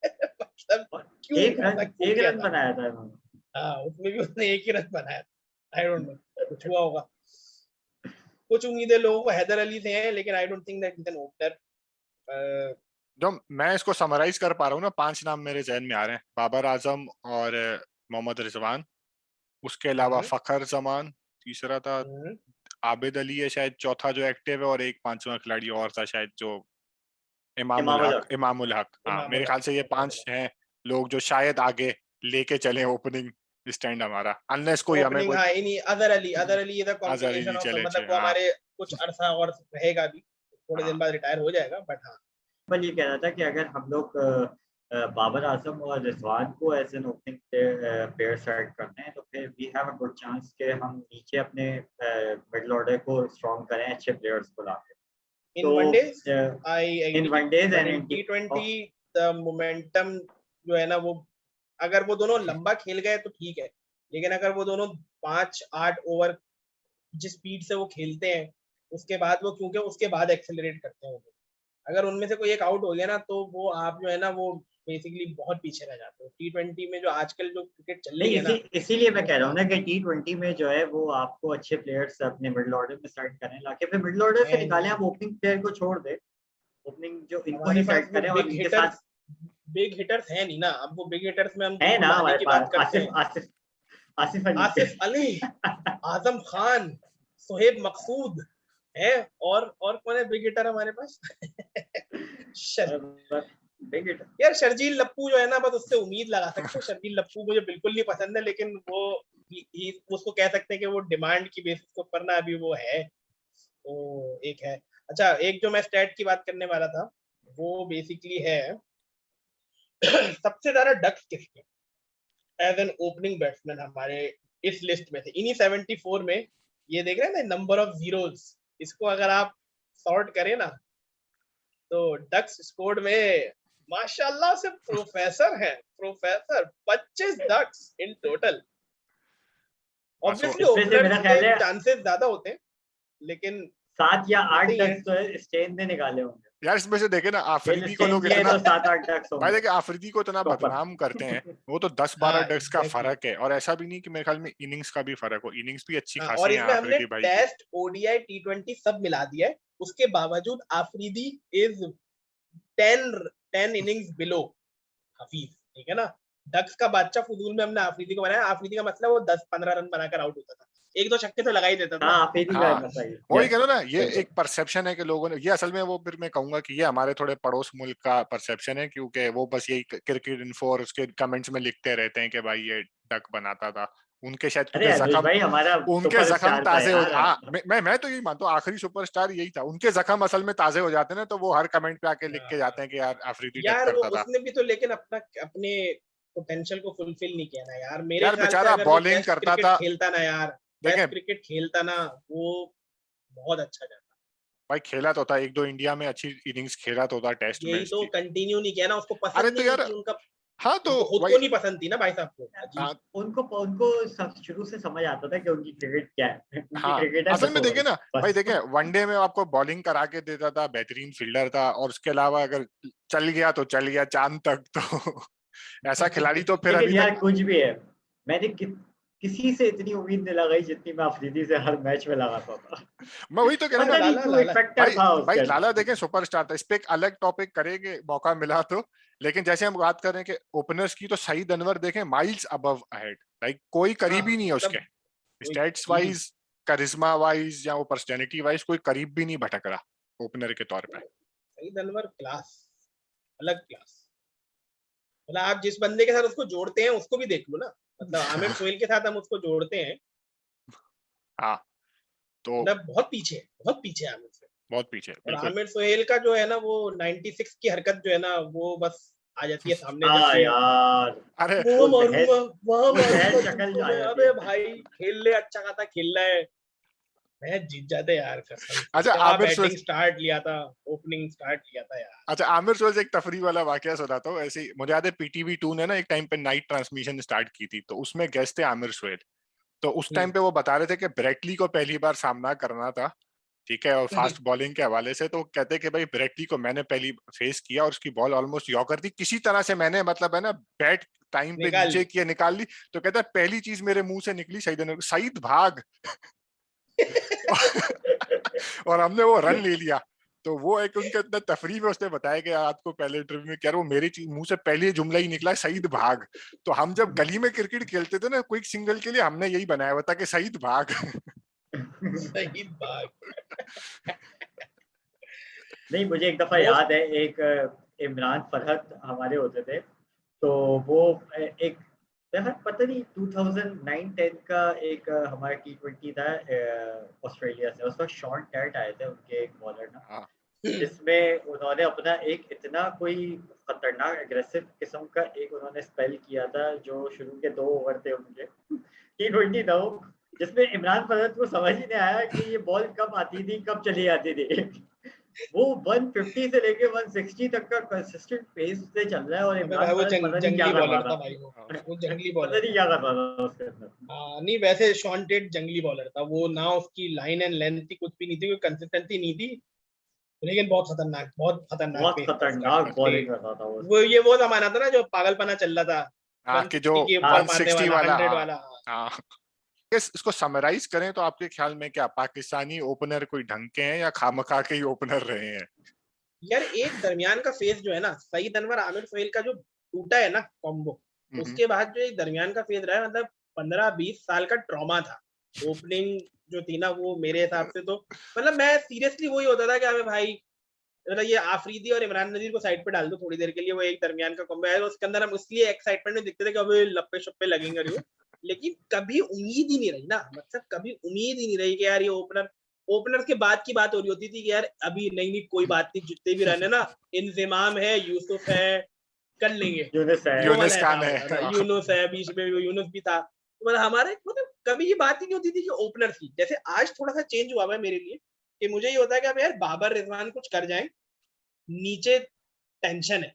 मतलब और क्यों, ऐसा क्यों एक किया रन था। बनाया था इन्होंने। हाँ उसमें भी उसने एक ही रन बनाया, आई डोंट नो कुछ हुआ होगा। कुछ उम्मीदें लोगों को हैदर अली से हैं, लेकिन I don't think that is an opener. जो मैं इसको समराइज कर पा रहा हूँ ना, 5 नाम मेरे जहन में आ रहे हैं। बाबर आजम और मोहम्मद रिजवान, उसके अलावा फखर जमान तीसरा था, आबिद अली है शायद चौथा जो एक्टिव है, और एक पांचवा खिलाड़ी और था शायद जो इमामुल हक। इमामुल हक। हाँ इमाम मेरे ख्याल से ये 5 हैं लोग जो शायद आगे लेके चले ओपनिंग स्टैंड हमारा, अनलेस कोई हमें ओपनिंग कोई हाँ इन्हीं other Ali is a Azhar combination Ali of, चले मतलब वो हाँ। हमारे कुछ अरसा और रहेगा भी, थोड़े दिन हाँ बाद रिटायर हो जाएगा बट हाँ। पर ये कह रहा था कि अगर हम लोग बाबर आजम और रिजवान को as an opening player select करते हैं तो फिर we have a good chance कि हम नीचे अपने मिडिल ऑर्डर को स्ट्रॉन्ग करें अच्छे प्लेयर्स को लाके। इन तो one-days I in agree, one-days but and in in T20 the momentum जो है ना वो, अगर वो दोनों लंबा खेल गए तो ठीक है, लेकिन अगर वो दोनों 5-8 ओवर जिस स्पीड से वो खेलते हैं उसके बाद वो, क्योंकि उसके बाद एक्सेलरेट करते हैं वो, अगर उनमें से कोई एक आउट हो गया ना तो वो आप जो है ना वो बेसिकली बहुत पीछे रह जाते हो। T20 में जो आजकल जो क्रिकेट चल नहीं, रही है ना, इसीलिए मैं कह रहा हूँ ना कि T20 में जो है वो आपको अच्छे प्लेयर्स अपने मिडिल ऑर्डर में सेट करें, लाके फिर मिडिल ऑर्डर से है निकालें, नहीं आप ओपनिंग प्लेयर को छोड़ दे, ओपनिंग जो इनको हमारे ही पास सेट वो करें और इनके साथ बिग हिटर्स है नहीं ना। अब वो बिग हिटर्स में हम है जिनको ना लाने हमारे की बात पास करते आसिफ हैं, आसिफ आसिफ अली आसिफ अली, आजम खान, सोहेब मकसूद है, और कौन है बिग हिटर हमारे पास? Big hitter. यार शर्जील लप्पू जो है ना, बस उससे उम्मीद लगा सकते हो। शर्जील लप्पू मुझे बिल्कुल नहीं पसंद है, लेकिन वो उसको कह सकते हैं कि वो डिमांड की बेसिस के ऊपर ना अभी वो है, तो एक है। अच्छा, एक जो मैं स्टैट की बात करने वाला था, वो बेसिकली है सबसे ज्यादा डक्स किसके एज एन ओपनिंग बैट्समैन हमारे इस लिस्ट में थे, इन्हीं 74 में। ये देख रहे हैं ना नंबर ऑफ जीरोस, इसको अगर आप सॉर्ट करें ना, तो डक्स स्कोर्ड में माशाल्लाह से प्रोफेसर है, professor 25 ducks in total. Obviously इसमें से ओपनर्स मेरा के ख्याल है चांसेस ज्यादा होते हैं, लेकिन 7 या 8 होते ही हैं। डक्स तो स्टेन ने निकाले होंगे। यार इसमें से देखे ना, फिल आफरीदी को स्टेन लोग के इतना, तो 7-8 डक्स भाई होंगे देखिए आफरीदी को इतना प्रॉपर। बदनाम करते हैं, वो तो 10-12 हाँ डक्स का एग्जैक्टली। फर्क है, और ऐसा भी नहीं कि मेरे ख्याल में इनिंग्स का भी फर्क हो, इनिंग्स भी अच्छी हाँ, और खासी है इसमें हमने आफरीदी भाई की। टेस्ट, ओडीआई, T20 सब मिला दिया है। उसके बावजूद Afridi is 10 innings below Hafeez, ठीक है ना। डक्स का बादशाह फुजूल में हमने आफरीदी को बनाया। आफरीदी का मतलब वो 10-15 रन बनाकर आउट होता था, एक दो छक्के तो लगा ही देता था। हाँ आफरीदी का हाँ मसला है। वही यस कह रहा हूं ना, ये बिल्कुल। एक परसेप्शन है कि लोगों ने, ये असल में वो फिर मैं कहूंगा कि ये हमारे थोड़े पड़ोस मुल्क का परसेप्शन है, क्योंकि वो बस यही क्रिकेट इन्फो और उसके कमेंट्स में लिखते रहते हैं कि भाई ये डक बनाता था, उनके शायद अरे क्योंकि अनुज जख्म, भाई हमारा उनके जख्म सुपरस्टार था ताजे हो, यार। हाँ मैं तो यही मानता हूँ, आखिरी सुपरस्टार यही था, उनके जख्म असल में ताजे हो जाते हैं ना, तो वो हर कमेंट पे आके लिख के जाते हैं कि यार आफरीदी डक यार वो करता था। उसने भी तो लेकिन अपने पोटेंशियल को फुलफिल नहीं किया ना यार। मेरे यार ख्याल से बेचारा अगर वो बॉलिंग टेस्ट करता क्रिकेट था, खेलता ना यार, देखें टेस्ट क्रिकेट खेलता ना, वो बहुत अच्छा जाता। भाई खेला तो था एक दो, इंडिया में अच्छी इनिंग्स खेला तो था टेस्ट में यही तो इसकी। कंटिन्यू नहीं किया ना, उसको अरे पसंद तो ही नहीं यार, थी उनका, हाँ तो उनको खुद वही, को नहीं पसंद थी ना भाई साहब को। हाँ, अजीब। उनको उनको सब शुरू से समझ आता था कि उनकी क्रिकेट क्या है। उनकी हाँ क्रिकेट है असल 10 में देखे ओवर ना भाई, बस। देखे वनडे में आपको बॉलिंग करा के देता था, बेहतरीन फील्डर था, और उसके अलावा अगर चल गया तो चल गया चांद तक, तो ऐसा खिलाड़ी तो फिर लेकिन अभी यार तक। कुछ भी है, मैंने किसी से इतनी उम्मीद नहीं लगाई जितनी मैं अफरीदी से हर मैच में लगाता था। मैं वही तो कह रहा हूँ अच्छा ना, पता नहीं लाला क्यों एक लाला फैक्टर भाई था भाई उसके लाला अंदर। देखें सुपरस्टार था, इस पे एक अलग टॉपिक करेंगे मौका मिला तो। लेकिन जैसे हम बात करें कि ओपनर्स की, तो सईद अनवर देखें माइल्स अबव अहेड, लाइक कोई हाँ करीब ही नहीं है उसके, मतलब कोई स्टैट्स ही वाइज, करिश्मा वाइज या वो पर्सनैलिटी वाइज कोई करीब भी नहीं भटक रहा ओपनर के तौर पे। सईद अनवर क्लास, अलग क्लास। मतलब आप जिस बंदे के साथ उसको जोड़ते हैं उसको भी देख लो ना, मतलब आमिर सोहेल के साथ हम उसको जोड़ते हैं, हाँ तो मतलब बहुत पीछे है आमिर सोहेल। बहुत पीछे और बिल्कुल। आमिर सोहेल का जो है ना वो 96 की हरकत जो है ना, वो बस आ जाती है सामने जब हाँ वो यार अरे वहां वो मारूंगा, जहज वहां वो मारूंगा जहज शक्ल तुमको आ मैं। जाती अबे है। भाई खेल ले, अच्छा खासा खेल रहा है, मैच जीत जाते यार कसम से। अच्छा क्या आमिर बैटिंग सोहेल, स्टार्ट लिया था, ओपनिंग स्टार्ट लिया था यार। अच्छा आमिर सोहेल से एक तफरी वाला वाकया सुनाता हूँ, ऐसे ही मुझे याद है पीटीवी 2 ने ना एक टाइम पे नाइट ट्रांसमिशन स्टार्ट की थी, तो उसमें गेस्ट थे आमिर सोहेल। तो उस टाइम पे वो बता रहे थे कि ब्रेटली को पहली बार सामना करना था, ठीक है, और फास्ट बॉलिंग के हवाले से, तो कहते कि भाई ब्रेटली को मैंने पहली फेस किया और उसकी बॉल ऑलमोस्ट यॉर्कर थी, किसी तरह से मैंने मतलब है ना बैट टाइम पे निकाल नीचे ली। किया, निकाल ली। तो कहता है पहली चीज मेरे मुंह से निकली सईद भाग। और हमने वो रन ले लिया। तो वो एक उनके इतना तफरी में उसने बताया कि आपको पहले इंटरव्यू में कह रहा हूँ, मेरे मुंह से पहले जुमला ही निकला सईद भाग। तो हम जब गली में क्रिकेट खेलते थे ना क्विक सिंगल के लिए, हमने यही बनाया हुआ था कि सईद भाग। सही बात। नहीं मुझे एक दफा मोस्ट याद है, एक इमरान फरहत हमारे होते थे, तो वो एक यार पता नहीं 2009-10 का एक हमारा T20 था ऑस्ट्रेलिया से, उस वक्त शॉन टैट आए थे उनके एक बॉलर ना, हाँ जिसमें उन्होंने अपना एक इतना कोई खतरनाक एग्रेसिव किस्म का एक उन्होंने स्पेल किया था, जो शुरू के 2 ओवर थे उनके T20 था वो, जिसमें इमरान फरहत को समझ ही नहीं आया कि ये बॉल कब आती थी कब चली जाती थी। वो 150 से लेके 160 तक का कंसिस्टेंट पेस से चल रहा है, और अबे इमरान भाई वो फरहत पता नहीं क्या जंगली कर रहा बॉलर था था। भाई, हाँ। वो जंगली पता बॉलर नहीं था। क्या कर रहा था उसके अंदर। हाँ नहीं वैसे शॉन टेट जंगली बॉलर था वो ना, उसकी लाइन एंड लेंथ थी कुछ भी नहीं थी, कोई कंसिस्टेंसी नहीं थी। लेकिन बहुत खतरनाक बहुत pace था उसका। खतरनाक बॉलिंग करता था वो। वो जमाना था ना जो पागलपना चल रहा था, हाँ, कि जो 160 के ऊपर मारने 160 वाला, वाला, 100 हाँ वाला। हाँ। इसको समराइज करें तो आपके ख्याल में क्या पाकिस्तानी ओपनर कोई ढंग के हैं या खामखा के ही ओपनर रहे हैं? यार एक दरमियान का फेज जो है ना, सईद अनवर आमिर सोहेल का जो टूटा है ना कॉम्बो, उसके बाद जो एक दरमियान का फेज रहा है, मतलब 15-20 साल का ट्रॉमा था। ओपनिंग जो थी ना वो मेरे हिसाब से तो, मतलब मैं सीरियसली वही होता था कि हमें भाई, मतलब ये आफरीदी और इमरान नजीर को साइड पे डाल दो थोड़ी देर के लिए, वो एक दरमियान का कॉम्बो है, उसके अंदर हम इसलिए एक्साइटमेंट में दिखते थे कि अबे लप्पे शप्पे लगेंगे वो। लेकिन कभी उम्मीद ही नहीं रही ना, मतलब कभी उम्मीद ही नहीं रही कि यार ये ओपनर के बाद की बात हो रही होती थी कि यार अभी नहीं कोई बात नहीं, जितने भी रन है ना, इंजमाम है, यूसुफ है, कर लेंगे। यूनुस है। वो वाला यूनिस खान हिसाब है। होता था, यूनुस है बीच में, यूनुस भी था, मतलब हमारे मतलब कभी ये बात ही नहीं होती थी कि ओपनर की। जैसे आज थोड़ा सा चेंज हुआ है मेरे लिए कि मुझे ये होता है कि अब यार बाबर रिजवान कुछ कर जाए, नीचे टेंशन है।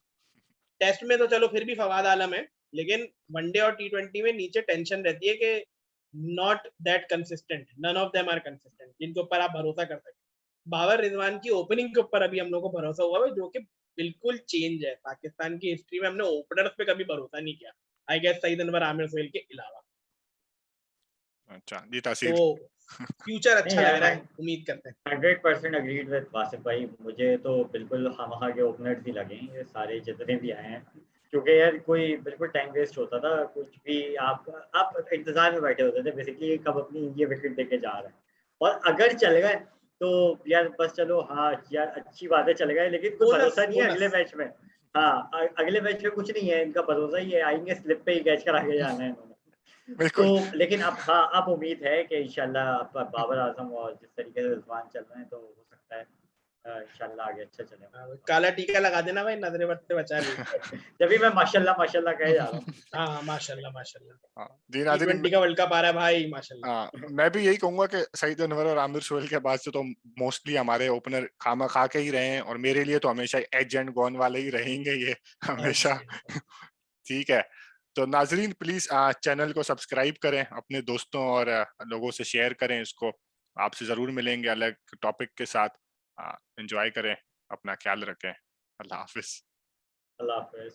टेस्ट में तो चलो फिर भी फवाद आलम है, लेकिन वनडे और T20 में नीचे टेंशन रहती है कि not that consistent, none of them are consistent, जिनके ऊपर आप भरोसा कर सकते। बाबर रिजवान की ओपनिंग के ऊपर अभी हम लोग को भरोसा हुआ है, जो कि बिल्कुल चेंज है। पाकिस्तान की हिस्ट्री में हमने ओपनर्स पे कभी भरोसा नहीं किया, आई गेस सईद अनवर आमिर सोहेल के अलावा। अच्छा जी, तो तासीर। फ्यूचर नहीं अच्छा लग यार, रहा है, उम्मीद करते हैं। 100% अग्रीड विद वासिफ भाई। मुझे तो बिल्कुल खामखा के ओपनर्स ही लगे हैं ये सारे जितने भी आए हैं, क्योंकि यार कोई बिल्कुल टाइम वेस्ट होता था। कुछ भी आप इंतजार में बैठे होते थे बेसिकली, कब अपनी ये विकेट देके जा रहे हैं। और अगर चल गए तो यार बस चलो, हाँ यार अच्छी बात है चल गए, लेकिन कोई बोनस भरोसा नहीं है अगले बोनस। मैच में। हाँ, अगले मैच में कुछ नहीं है इनका भरोसा, ही है आएंगे स्लिप पे ही कैच करा के जाना है इन्होंने। तो बिल्कुल। लेकिन अब हाँ, अब उम्मीद है कि इंशाल्लाह अब बाबर आजम और जिस तरीके से रिजवान चल रहे हैं तो हो सकता है इंशाल्लाह आगे अच्छा चले। काला टीका लगा देना भाई, नजरे बद से बचा ली। जब भी मैं माशाल्लाह माशाल्लाह कहे जा रहा हूँ। हाँ माशाल्लाह माशाल्लाह। हाँ जी नाजरीन, T20 का वर्ल्ड कप आ रहा है भाई, माशाल्लाह। हाँ मैं भी यही कहूंगा कि सईद अनवर और आमिर सोहेल के बाद से तो मोस्टली हमारे ओपनर खामा खा के ही रहे हैं, और मेरे लिए तो हमेशा एज एंड गॉन वाले ही रहेंगे ये हमेशा। ठीक है, तो नाजरीन प्लीज चैनल को सब्सक्राइब करें, अपने दोस्तों और लोगों से शेयर करें इसको। आपसे जरूर मिलेंगे अलग टॉपिक के साथ। एंजॉय करें, अपना ख्याल रखें। अल्लाह हाफिज। अल्लाह हाफिज।